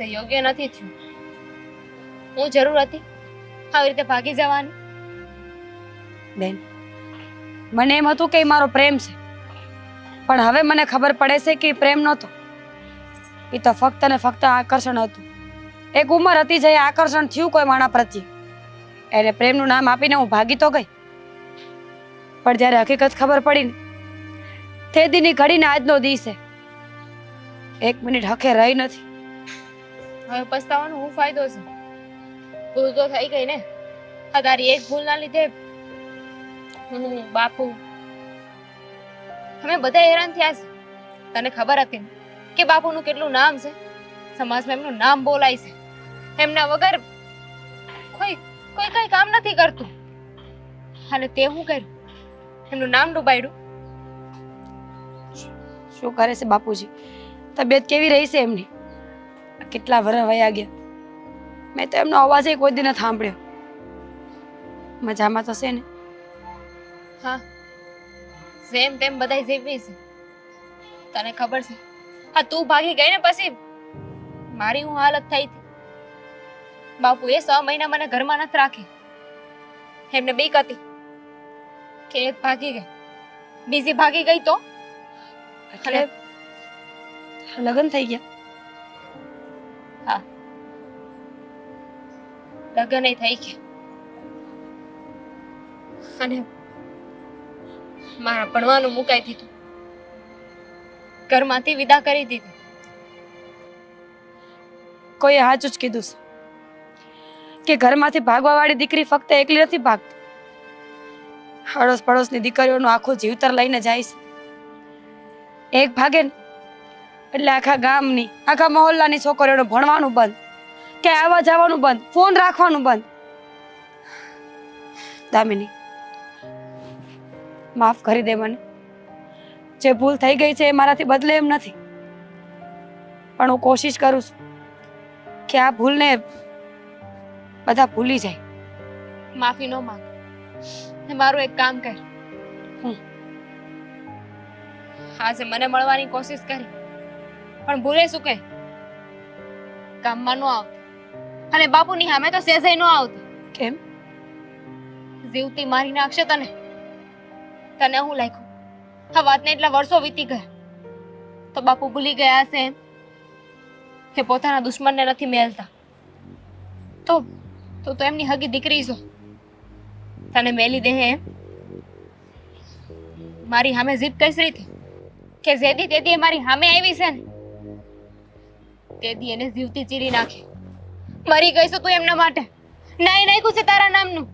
યોગ્ય નથી થયું. હું જરૂર હતી આવી રીતે ભાગી જવાની? બેન, મને એમ હતું કે એ મારો પ્રેમ છે, પણ હવે મને ખબર પડે છે કે એ પ્રેમ નહોતો. એ તો ફક્ત ને ફક્ત આકર્ષણ હતું. એક ઉંમર હતી જે આકર્ષણ થયું કોઈ માણા પ્રત્યે, એને પ્રેમનું નામ આપીને હું ભાગી તો ગઈ. પણ જ્યારે હકીકત ખબર પડી ને તે દીની ઘડીને આજનો દિવસ છે. 1 મિનિટ હકે રહી નથી. હવે પસ્તાવાનો હું ફાયદો છે? ભૂલ તો થઈ ગઈ ને. આ તારી એક ભૂલના લીધે હું, બાપુ, અમે બધા હેરાન થયા છે. તને ખબર હતી ને કે બાપુનું કેટલું નામ છે? સમાજમાં એમનું નામ બોલાય છે. એમના વગર કોઈ કઈ કામ નથી કરતું. અને તે શું કર્યું? એમનું નામ ડૂબાડ્યું. શું કરે છે બાપુજી? તબિયત કેવી રહી છે એમની? કેટલા વર્ષ વયા ગયા, મેં તો એમનો અવાજ કોઈ દી નથી સાંભળ્યો. મજામાં તો છે ને? હા, જેમ તેમ બધાય જીવી છે. તને ખબર છે હા તું ભાગી ગઈ ને પછી મારી હું હાલત થઈ હતી. બાપુએ 6 મહિના મને ઘરમાં નથી રાખી. એમને બીક હતી કે એક ભાગી ગઈ, બીજી ભાગી ગઈ તો એટલે લગ્ન થઈ ગયા? હા, લગ્ન થઈ ગયા અને મારા ભણવાનું મુકાઈ દીધું, ઘરમાંથી વિદા કરી દીધી. કોઈએ સાચું જ કીધું છે કે ઘરમાંથી ભાગવા વાળી દીકરી ફક્ત એકલી નથી ભાગતી, અડોસ પડોશની દીકરીઓનું આખું જીવતર લઈને જાય છે. એક ભાગે ને એટલે આખા ગામની આખા મહોલ્લાની છોકરીઓનું ભણવાનું બંધ, કે આવવા જવાનું બંધ, ફોન રાખવાનું બંધ. દામિની, માફ કરી દે મને. જે ભૂલ થઈ ગઈ છે એ મારાથી બદલે એમ નથી, પણ હું કોશિશ કરું છું કે આ ભૂલને બધા ભૂલી જાય. માફી ન માંગ ને મારું એક કામ કર. હું? આજે મને મળવાની કોશિશ કરી પણ ભૂલે શું કહે ગામમાં ન આવતી અને બાપુની સામે તો સેજાઈ ન આવતી. કેમ? જીવતી મારી નાખશે તને. તને હું લાગ્યું આ વાતને એટલા વર્ષો વીતી ગયા તો બાપુ ભૂલી ગયા હશે એમ કે પોતાના દુશ્મનને નથી મેલતા? તો તો એમની હગી દીકરી છો, તને મેલી દે એમ? મારી સામે જીદ કઈ રીતે કે જેદી તેદી મારી સામે આવી છે ને તેદી એને જીવતી ચીરી નાખી. મરી ગઈ છો તું એમના માટે, નાઈ નાખ્યું છે તારા નામનું.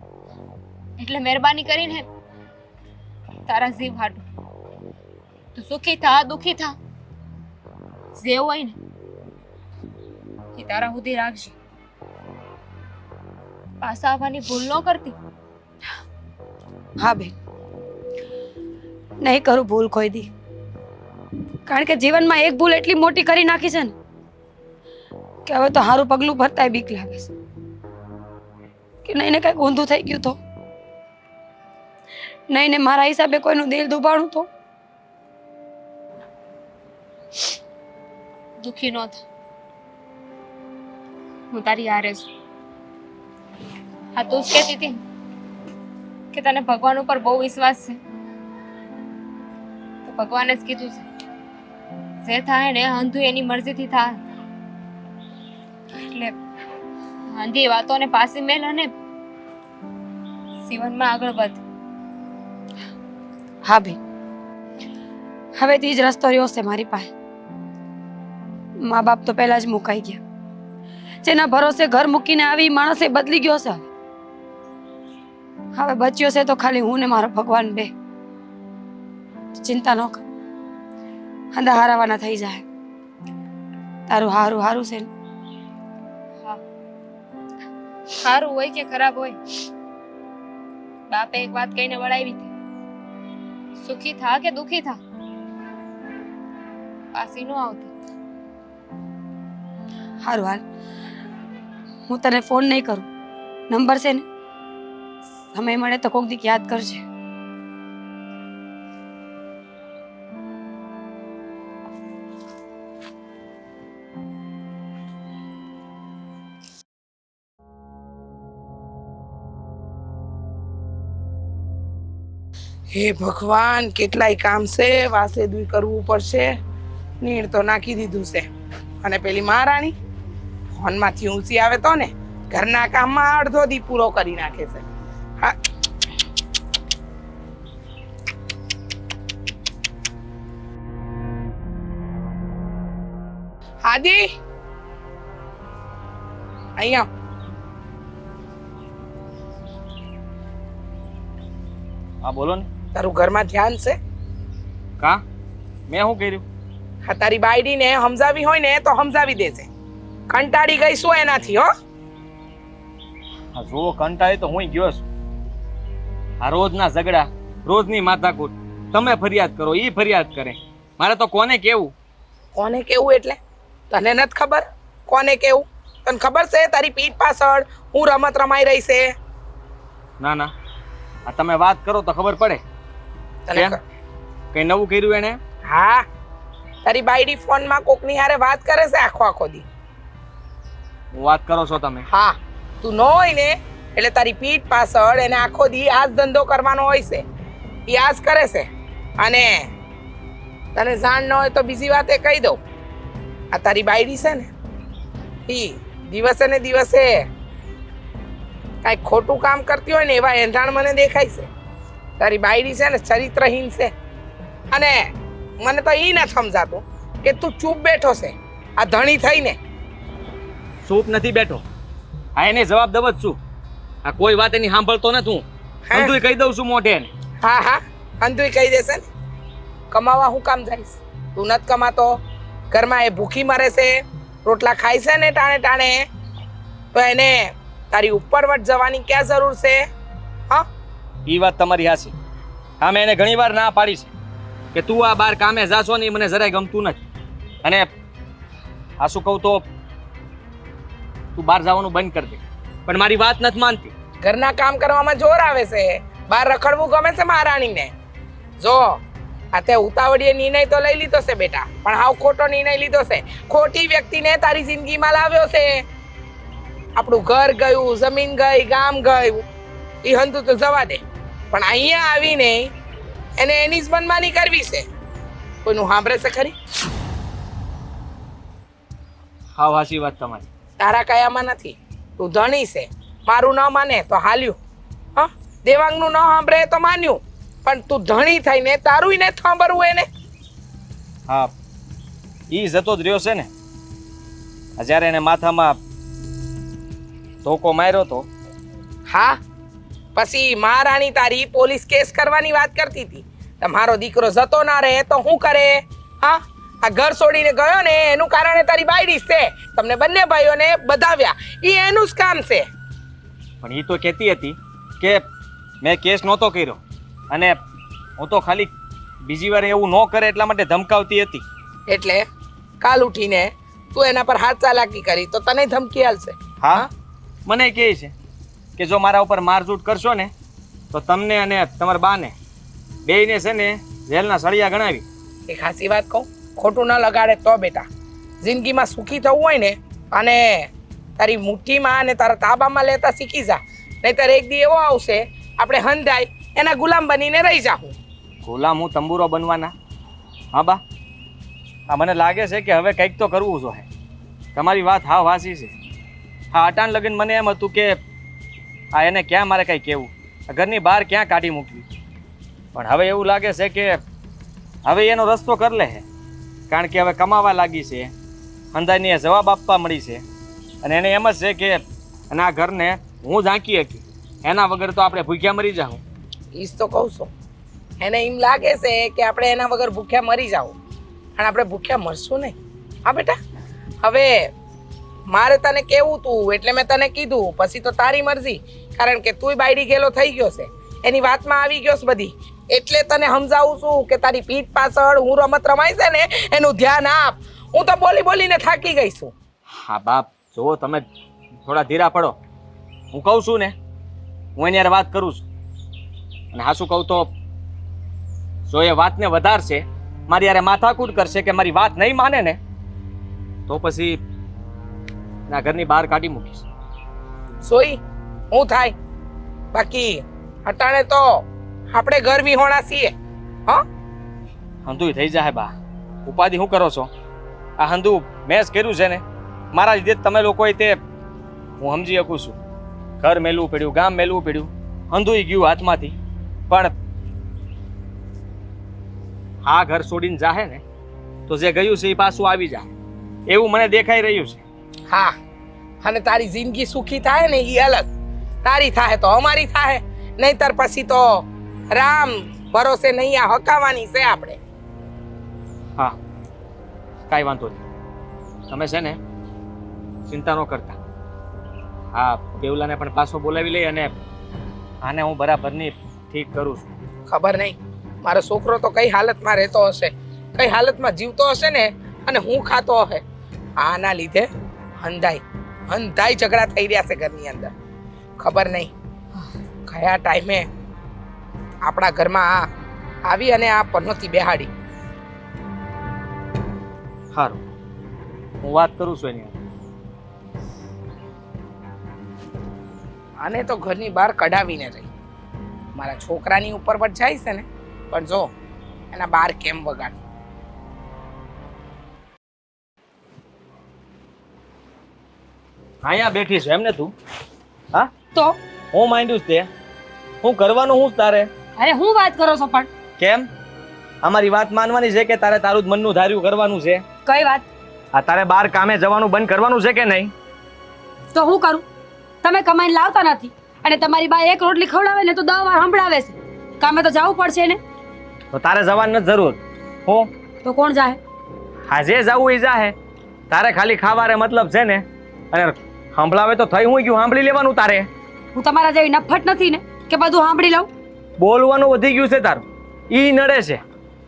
એટલે મહેરબાની કરીને તારા જીવ હાટું તું સુખી થા, દુખી થા, જે હોય ને એ તારા સુધી રાખજે. પાછા આવવાની ભૂલ ન કરતી. હા બેન, નહીં કરું ભૂલ કોઈ દી, કારણ કે જીવનમાં એક ભૂલ એટલી મોટી કરી નાખી છે ને કે હવે તો હારું પગલું ભરતાય બીક લાગે છે કે નહીં ને કંઈક ઊંધું થઈ ગયું તો, નહીં ને મારા હિસાબે કોઈનું દિલ દુભાણું તો. દુખી ન થા, હું તારી હારે છું. હા તું જ કહેતી હતી કે તને ભગવાન ઉપર બહુ વિશ્વાસ છે, તો ભગવાને જ કીધું છે જે થાય ને અંધું એની મરજીથી થાય. એટલે અંધી વાતોને પાછી મેલ અને જીવનમાં આગળ વધ. હા બેન, હવે તે જ રસ્તો રહ્યો છે મારી પાસે. મા બાપ તો પહેલા જ મુકાઈ ગયા, જેના ભરોસે ઘર મૂકીને આવી માણસે બદલી ગયો છે. હવે બચ્યો છે તો ખાલી હું ને મારો ભગવાન બે. ચિંતા ન કર, હંદા હારાવાના થઈ જાય. તારું હારું હારું છે ને? હા, સારું હોય કે ખરાબ હોય, બાપે એક વાત કહીને વળાવી હતી, સુખી થા કે દુખી થા, પાછી નો આવતી. હારું હાલ, હું તને ફોન નહીં કરું, નંબર છે ને? સમય મળે તો કોક દીક યાદ કરજે. હે ભગવાન, કેટલાય કામ છે, વાસે દૂર કરવું પડશે. નીણ તો નાખી દીધું છે અને પેલી મહારાણી ફોનમાંથી ઊંચી આવે તો ને ઘરના કામમાં અડધો દી પૂરો કરી નાખે છે. હા, આદિ અહીંયા હા બોલો ને. તારું ઘરમાં ધ્યાન છે? કા મેં શું કર્યું? હા, તારી બાયડીને સમજાવી હોય ને તો સમજાવી દેજે. કંટાળી ગઈ શું એનાથી? હો, હા જુઓ, કંટાળી તો હું ગયો છું. આ રોજના ઝઘડા, રોજની માથાકૂટ, તમે ફરિયાદ કરો, ઈ ફરિયાદ કરે, મારે તો કોને કેવું? કોને કેવું એટલે? તને નથી ખબર કોને કેવું? તને ખબર છે તારી પીઠ પાછળ હું રમત રમાઈ રહી છે? ના ના, આ તમે વાત કરો તો ખબર પડે. તને કેમ? કઈ નવું કર્યું એને? હા, તારી બાયડી ફોનમાં કોકની હારે વાત કરે છે આખો દી. હું વાત કરો છો તમે? હા, તું ન હોય ને એટલે તારી પીઠ પાછળ એને આખો દી આ જ ધંધો કરવાનો હોય છે. એ આ જ કરે છે. અને તને જાણ ન હોય તો બીજી વાત એ કહી દઉં, આ તારી બાયડી છે ને એ દિવસે ને દિવસે કાંઈ ખોટું કામ કરતી હોય ને એવા એંધાણ મને દેખાય છે. તારી બાયડી છે ને ચરિત્રહીન છે. અને મને તો એ નથી સમજાતું કે તું ચૂપ બેઠો છે આ ધણી થઈને. ચૂપ નથી બેઠો, આ એને જવાબ દઉં જ છું. આ કોઈ વાત એની સાંભળતો નથી હું. હે? બધું કહી દઉં છું મોઢે એને. હા હા, અંધુય કહી દેશે ને. કમાવા હું કામ જઈશ? તું નથી કમાતો, ઘરમાં એ ભૂખી મરે છે, રોટલા ખાય છે ને ટાણે ટાણે, તો એને તારી ઉપરવટ જવાની ક્યાં જરૂર છે? હા, એ વાત તમારી હાચી. હા, મેં એને ઘણી વાર ના પાડી છે કે તું આ બાર કામે જાશો ને, ઈ મને જરાય ગમતું નથી. અને આ શું કહું તો તું બહાર જવાનું બંધ કરી દે, પણ મારી વાત નથી માનતી. ઘરના કામ કરવામાં જોર આવે છે, બહાર રખડવું ગમે છે મહારાણીને. જો આ તે ઉતાવળીએ નિર્ણય તો લઈ લીધો છે બેટા, પણ હાવ ખોટો નિર્ણય લીધો છે. ખોટી વ્યક્તિને તારી જિંદગીમાં લાવ્યો છે. આપણું ઘર ગયું, જમીન ગઈ, ગામ ગયું, એ હંતું તો જવા દે, પણ અહીંયા આવીને એને એની જ મનમાની કરવી છે. કોઈનું સાંભળે છે ખરી? હા, હાચી વાત તમારી. તારા કયામાં નથી. તું ધણી છે, મારું ન માને તો હાલ્યું. હા, દેવાંગનું ન સાંભળે તો માન્યું, પણ તું ધણી થઈને તારું ને સાંભળવું એને. હા, ઈ જતો જ રહ્યો છે ને. આ જ્યારે એને માથામાં ધોકો માર્યો તો, હા, પછી મહારાણી તારી પોલીસ કેસ કરવાની વાત કરતી હતી. તમારો દીકરો જતો ના રહે તો શું કરે? હા, આ ઘર છોડીને ગયો ને એનું કારણે તારી બાયડી છે. તમને બંને ભાઈઓને બધાવ્યા, એ એનું જ કામ છે. પણ ઈ તો કહેતી હતી કે મેં કેસ નહોતો કર્યો, અને હું તો ખાલી બીજી વાર એવું ન કરે એટલા માટે ધમકાવતી હતી. એટલે કાલ ઉઠીને તું એના પર હાથ ચાલાકી કરી તો તને ધમકી આલશે. હા, મને કહે છે કે જો મારા ઉપર મારઝૂટ કરશો ને તો તમને અને તમારા બાને બેયને છે ને જેલના સળિયા ગણાવી. એ ખાસી વાત કહું, ખોટું ન લગાડે તો બેટા. જિંદગીમાં સુખી થવું હોય ને અને તારી મુઠ્ઠીમાં અને તારા તાબામાં લેતા શીખી જા, નહીંતર એક દી એવો આવશે આપણે હંધાય એના ગુલામ બનીને રહી જાઉં. ગુલામ હું તંબુરો બનવાના? હા બા, હા મને લાગે છે કે હવે કંઈક તો કરવું જોઈએ. તમારી વાત હાવ હાસી છે. હા, અટાણ લગન મને એમ હતું કે આ એને ક્યાં મારે કંઈ કહેવું, ઘરની બહાર ક્યાં કાઢી મૂકવી. પણ હવે એવું લાગે છે કે હવે એનો રસ્તો કરી લે છે, કારણ કે હવે કમાવા લાગી છે, અંદાજની જવાબ આપવા મળી છે, અને એને એમ જ છે કે અને આ ઘરને હું ઝાંકી શકી, એના વગર તો આપણે ભૂખ્યા મરી જાઉં. ઈજ તો કહું છું. એને એમ લાગે છે કે આપણે એના વગર ભૂખ્યા મરી જાવ, અને આપણે ભૂખ્યા મરશું નહીં. હા બેટા, હવે મારે તને કેવું તું એટલે મેં તને કીધું, પછી તો તારી મરજી, કારણ કે તુંય બાયડી ગેલો થઈ ગયો છે, એની વાતમાં આવી ગયો છે બધી. એટલે તને સમજાવું છું કે તારી પીઠ પાછળ હું રમત રમાય છે ને એનું ધ્યાન આપ. હું તો બોલી બોલીને થાકી ગઈ છું. હા બાપ, જુઓ તમે થોડા ધીરા પડો. હું કહું છું ને, હું એની યાર વાત કરું છું, અને હા શું કહું તો જો એ વાતને વધારશે, મારી યારે માથાકૂટ કરશે કે મારી વાત નહીં માને ને, તો પછી ના ઘરની બહાર કાઢી મૂકીશ. સોઈ હું થાય, બાકી હટાણે તો આપણે ઘર વિહોણા છીએ. હા, હંધુય થઈ જાય બા, ઉપાધિ શું કરો છો? આ હંધુ મેં જ કર્યું છે ને, મારા લીધે જ તમે લોકોએ તે હું સમજી શકું છું. ઘર મેલવું પડ્યું, ગામ મેલવું પડ્યું, હંધુય ગયું હાથમાંથી. પણ આ ઘર છોડીને જાહે ને તો જે ગયું છે એ પાછું આવી જાય એવું મને દેખાઈ રહ્યું છે. હા, અને તારી જિંદગી સુખી થાય ને એ અલગ, તારી થાય તો અમારી થાય, નહીતર પછી તો રામ ભરોસે નહીં આ હકાવાની છે આપણે. હા, કાંઈ વાંધો નહીં, તમે છે ને ચિંતા ન કરતા. હા, દેવલાને પણ પાછો બોલાવી લઈ અને આને હું બરાબરની ઠીક કરું છું. ખબર નહીં મારો છોકરો તો કઈ હાલતમાં રહેતો હશે, કઈ હાલતમાં જીવતો હશે ને, અને હું ખાતો હશે. આના લીધે હંધાઈ ઝઘડા થઈ રહ્યા છે ઘરની અંદર. ખબર નહીં કયા ટાઈમે આપણા ઘરમાં આવી અને આ પનોતી બેહાડી. સારું, હું વાત કરું છું એની હારે. આને તો ઘરની બહાર કઢાવીને રહી. મારા છોકરાની ઉપર પણ જાય છે ને, પણ જો એના બહાર કેમ વગાડ. અહીંયા બેઠી છે એમને તું? હા, તો હું માંડ્યું છે તે હું કરવાનું હું તારે? અરે હું વાત કરો છો પણ? કેમ અમારી વાત માનવાની છે કે તારે તારું જ મનનું ધાર્યું કરવાનું છે? કઈ વાત? આ તારે બહાર કામે જવાનું બંધ કરવાનું છે કે નહીં? તો હું કરું? તમે કમાઈને લાવતા નથી અને તમારી બા એક રોટલી ખવડાવે ને તો 10 વાર સંભળાવે છે. કામે તો જવું પડશે ને. તો તારે જવાની નથી જરૂર. હું તો કોણ જાય? આજે જવું એ જાહે. તારે ખાલી ખાવારે મતલબ છે ને, અને સાંભળાવે તો થઈ હું ગયું, સાંભળી લેવાનું તારે. હું તમારા જેવી નફટ નથી ને કે બધું સાંભળી લઉં. બોલવાનું વધી ગયું છે તારું, ઈ નડે છે.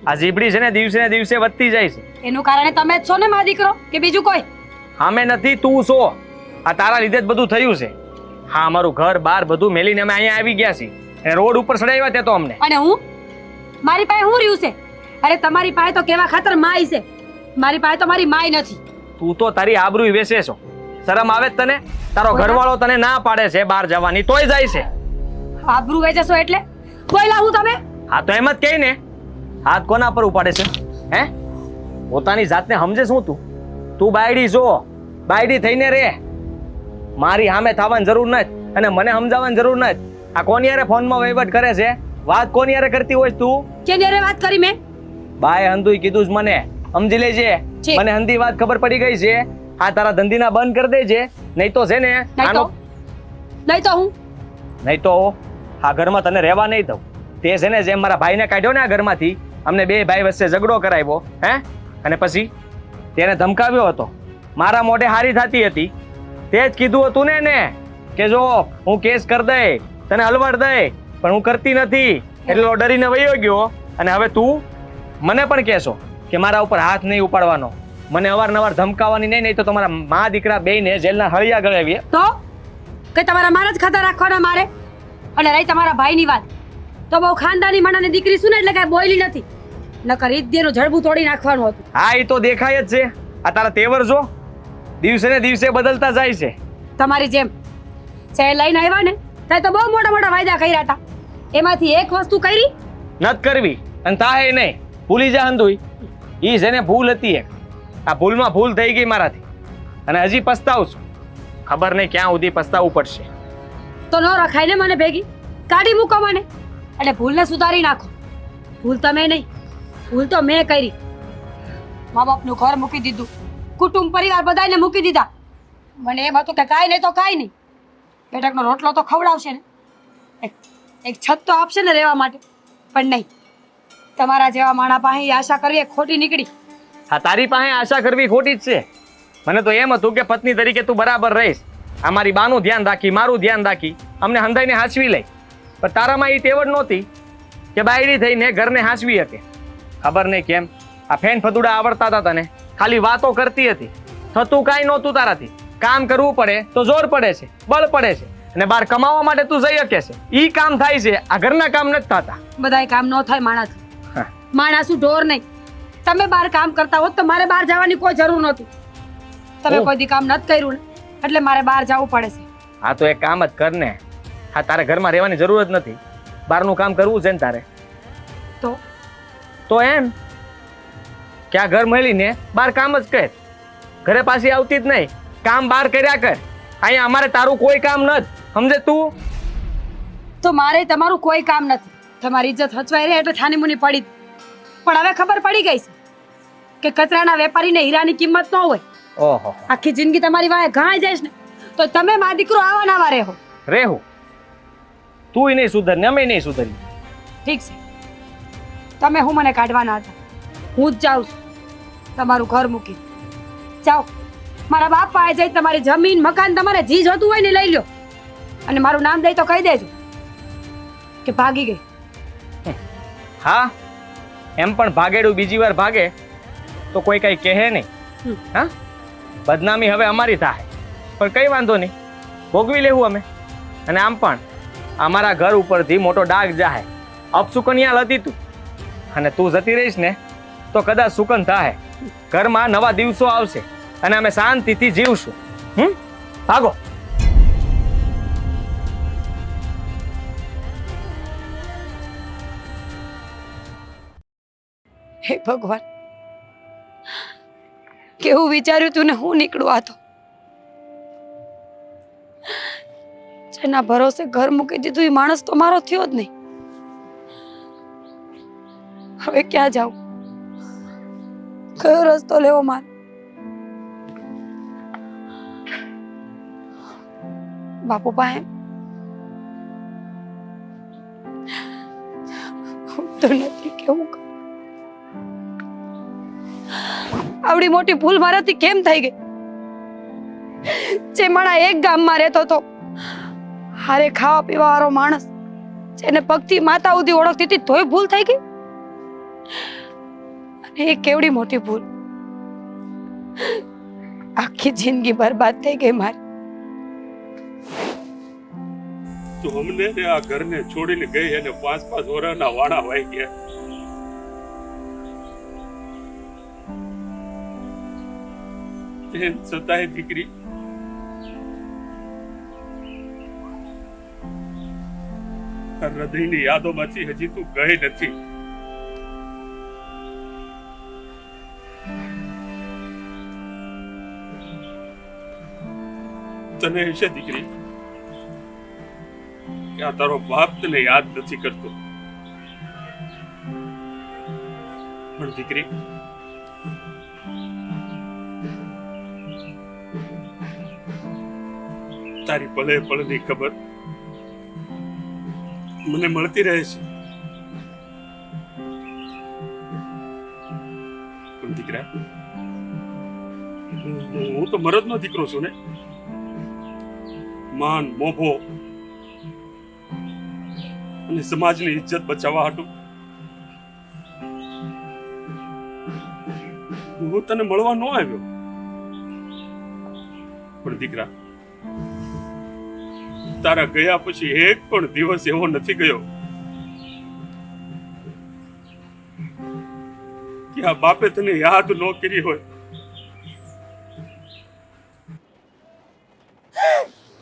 આ જીબડી છે ને દિવસે વધતી જાય છે. એનું કારણ તમે જ છો ને મારા દીકરો, કે બીજું કોઈ? અમે નથી, તું છો. આ તારા લીધે જ બધું થયું છે. હા, અમારું ઘર બાર બધું મેલીને અમે અહીંયા આવી ગયા છીએ અને રોડ ઉપર ચડાવ્યા તે તો અમને. અને હું મારી પાસે હું રહ્યું છે? અરે તમારી પાસે તો કેવા ખાતર માય છે, મારી પાસે તો મારી માય નથી. તું તો તારી આબરૂ વેચે છો. શરમ આવે જ તને? તારો ઘરવાળો તને ના પાડે છે બહાર જવાની, તોય જાય છે. આબરૂ વેચશો એટલે કોઈ લાવું તમે? હા તો એમ જ કહી ને. હાથ કોના પર ઉપાડે છે? હે, પોતાની જાતને સમજે શું તું? તું બાયડી છો, બાયડી થઈને રે. મારી સામે થવાની જરૂર નથી અને મને સમજાવવાની જરૂર નથી. આ કોની યારે ફોનમાં વહીવટ કરે છે? વાત કોની યારે કરતી હોય તું? કેની હારે વાત કરી મેં? બાય હંધુય કીધું જ મને, સમજી લેજે. ઠીક. મને હંધી વાત ખબર પડી ગઈ છે. આ તારા ધંધીના બંધ કરી દેજે, નહીં તો છે ને નહીં તો હું નહીં તો આ ઘરમાં તને રહેવા નહીં દઉં. તે છે ને જેમ મારા ભાઈને કાઢ્યો ને આ ઘરમાંથી, અમને બે ભાઈ વચ્ચે ઝઘડો કરાવ્યો, હે, અને પછી તેને ધમકાવ્યો હતો. મારા મોઢે હારી થતી હતી. તે જ કીધું હતું ને કે જો હું કેસ કરી દે, તને હલવાડ દે, પણ હું કરતી નથી. એટલે ડરીને વયો ગયો. અને હવે તું મને પણ કહેશો કે મારા ઉપર હાથ નહીં ઉપાડવાનો, મને અવારનવાર ધમકાવવાની નહીં તો તમારા મા દીકરા બેયને જેલના હળિયા ગળાવીએ. તો કે તમારા મારા જ ખાતા રાખવાના મારે? અને રહી તમારા ભાઈની વાત, તો બહુ ખાનદાની માણાની દીકરી શું ને એટલે કાંઈ બોયલી નથી, નકર ઈદ્દેનું જડબું તોડી નાખવાનું હતું. હા, એ તો દેખાય જ છે. આ તારા તેવર જો દિવસે ને દિવસે બદલતા જાય છે. તમારી જેમ છે લઈને આવ્યા ને ત્યારે તો બહુ મોટા મોટા વાયદા કર્યા હતા, એમાંથી એક વસ્તુ કરી નત કરવી અને તાહે નહીં. ભૂલી જા હંધુય, ઈ છે ને ભૂલ હતી એક. આ ભૂલમાં ભૂલ થઈ ગઈ મારાથી અને હજી પસ્તાવું છું. ખબર નહીં ક્યાં સુધી પસ્તાવવું પડશે. તો ન રખાય ને મને ભેગી, કાઢી મૂકો મને અને ભૂલને સુધારી નાખો. ભૂલ તમે નહીં, ભૂલ તો મેં કરી. મા બાપનું ઘર મૂકી દીધું, કુટુંબ પરિવાર બધાને મૂકી દીધા. મને એમ હતું કે કાંઈ નહીં તો કાંઈ નહીં, બેટકનો રોટલો તો ખવડાવશે ને, એક છત તો આપશે ને રહેવા માટે, પણ નહીં. તમારા જેવા માણા પાસે આશા કરવી એ ખોટી નીકળી. હા, તારી પાસે આશા કરવી ખોટી જ છે. મને તો એમ હતું કે પત્ની તરીકે તું બરાબર રહીશ, અમારી બાનું ધ્યાન રાખી, મારું ધ્યાન રાખી, અમને હંધાઈને હાંચવી લઈ. પણ તારામાં એ તેવડ નહોતી કે બાયડી થઈને ઘરને હાંચવી શકે. ખબર નહીં કેમ આ ફેન ફતુડા આવડતા હતા તને, ખાલી વાતો કરતી હતી, થતું કાંઈ નહોતું તારાથી. કામ કરવું પડે તો જોર પડે છે, બળ પડે છે, અને બહાર કમાવા માટે તું જઈ શકે છે. ઈ કામ થાય છે, આ ઘરના કામ નથી થતા. બધાય કામ ન થાય માણાથી. હા. માણાસું ઢોર નહીં. તમે બહાર કામ કરતા હોત તો મારે બહાર જવાની કોઈ જરૂર નહોતી. તમે ઓહ. કોઈ દી કામ નથી કર્યું ને એટલે મારે બહાર જવું પડે છે. હા તો એક કામ જ કર ને. હા, તારે ઘરમાં રહેવાની જરૂર જ નથી, બહારનું કામ કરવું છે ને તારે. તો એમ કે આ ઘર મળીને બહાર કામ જ કર. ઘરે પાછી આવતી જ નહીં, કામ બહાર કર્યા કર. અહીંયા અમારે તારું કોઈ કામ નથી, સમજે તું? તો મારે તમારું કોઈ કામ નથી. તમારી ઇજ્જત હચવાઈ રહે એટલે છાની મુની પડી. પણ હવે ખબર પડી ગઈ છે કે કચરાના વેપારીને હીરાની કિંમત ન હોય. ઓહો, આખી જિંદગી તમારી વાહે ઘાઈ જઈશ ને તો તમે મા દીકરો આવા નવા રહો. રેહું તું નહીં સુધર ને અમે નહીં સુધરી. ઠીક છે, તમે હું મને કાઢવાના હતા, હું જ જાઉં છું. તમારું ઘર મૂકી જાઓ. મારા બાપ પાસે જઈ તમારી જમીન મકાન તમારે જી જોતું હોય ને લઈ લો, અને મારું નામ દઈ તો કહી દેજો કે ભાગી ગઈ. હા, એમ પણ ભાગેડું બીજી વાર ભાગે તો કોઈ કઈ કહે નહીં. હા, બદનામી હવે અમારી થાય, પણ કઈ વાંધો નહીં, ભોગવી લેવું અમે. અને આમ પણ અમારા ઘર ઉપરથી મોટો ડાઘ જાહે. અપસુકન્યાલ હતી તું, અને તું જતી રહીશ ને તો કદાચ સુકન થાય. ઘરમાં નવા દિવસો આવશે અને અમે શાંતિથી જીવશું. ભાગો. હે ભગવાન, કેવું વિચાર્યું તું ને હું નીકળું આ તો. જેના ભરોસે ઘર મૂકી દીધું એ માણસ તો મારો થયો જ નહીં. હવે ક્યાં જાઉં, કયો રસ્તો લેવો મારે? બાપુ પાસે હું તો નથી કેવું કરું. આવડી મોટી ભૂલ મારાથી કેમ થઈ ગઈ? જે માણા એક ગામમાં રહેતો હતો, હારે ખાવા પીવા વાળો માણસ, જેને પગથી માતા સુધી ઓળખતી હતી, તોય ભૂલ થઈ ગઈ. અને એ કેવડી મોટી ભૂલ. આખી જિંદગી બરબાદ થઈ ગઈ મારી. તું અમને ને આ ઘરને છોડીને ગઈ અને 5-5 વર્ષના વાણા વાઈ ગયા. તેમ છતાંય દીકરી હૃદયની યાદોમાંથી હજી તું ગઈ નથી. તને હશે દીકરી કે આ તારો બાપ તને યાદ નથી કરતો, પણ દીકરી તારી પલે પળની ખબર મને મળતી રહે છે. પણ દીકરા, હું તો મરદનો દીકરો છું ને. માન, મોભો અને સમાજની ઇજ્જત બચાવવા હાટુ હું તને મળવા ન આવ્યો. પણ દીકરા, તારા ગયા પછી એક પણ દિવસ એવો નથી ગયો કે આ બાપે તને યાદ ન કરી હોય.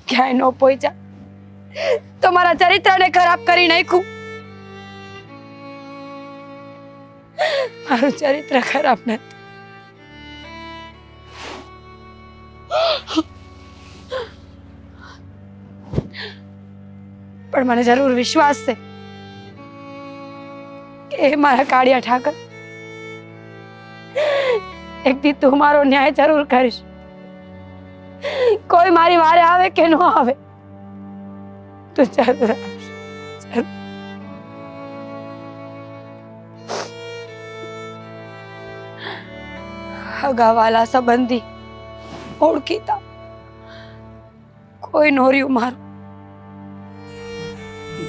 ક્યાંય ન પહોંચ્યા તો મારા ચરિત્રને ખરાબ કરી નાખ્યું. મારું ચરિત્ર ખરાબ નથી, પણ મને જરૂર વિશ્વાસ છે કે મારા કાળિયા ઠાકર, એક દી તું મારો ન્યાય જરૂર કરીશ. કોઈ મારી વારે આવે કે ન આવે, તું જરૂર આપીશ. હગાવાલા, સંબંધી, ઓળખીતા કોઈ નોર્યું મારું.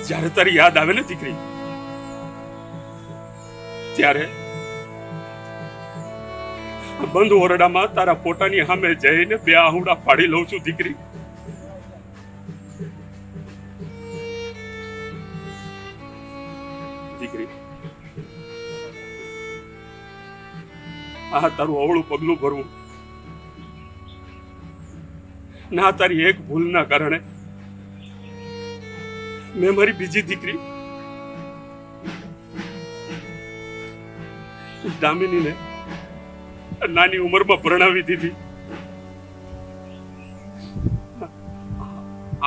જ્યારે તારી યાદ આવે ને દીકરી, ત્યારે બંધ ઓરડામાં તારા પોતાની સામે જઈને 2 આહુડા ફાડી લઉં છું દીકરી. દીકરી, આ તારું અવળું પગલું ભરવું ના તારી એક ભૂલના કારણે મેં મારી બીજી દીકરી દામિનીને નાની ઉંમરમાં પરણાવી દીધી.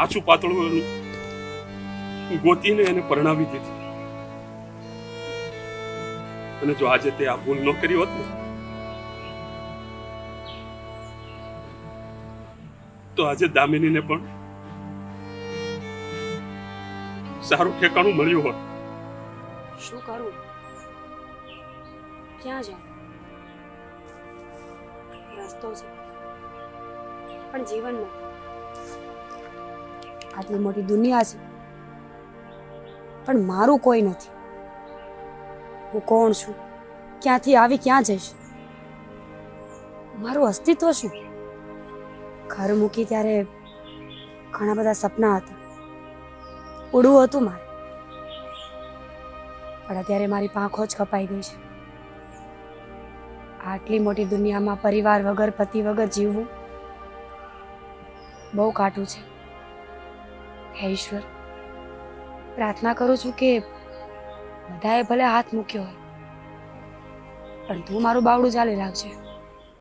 આછું પાતળું ગોતીને એને પરણાવી દીધી. અને જો આજે તે આ ભૂલ ન કરી હોત ને, તો આજે દામિનીને પણ સારું ઠેકાણું મળ્યું હોત. શું કરું, ક્યાં જાઉં? રસ્તો છે પણ જીવનમાં આટલી મોટી દુનિયા છે પણ મારું કોઈ નથી. હું કોણ છું, ક્યાંથી આવી ક્યાં જઈશ, મારું અસ્તિત્વ શું? ઘર મૂકી ત્યારે ઘણા બધા સપના હતા, ઉડવું હતું મારે, પણ અત્યારે મારી પાંખો જ કપાઈ ગઈ છે. આટલી મોટી દુનિયામાં પરિવાર વગર, પતિ વગર જીવવું બહુ કાઠું છે. હે ઈશ્વર, પ્રાર્થના કરું છું કે બધાએ ભલે હાથ મૂક્યો હોય, પણ તું મારું બાવડું ચાલી રાખજે.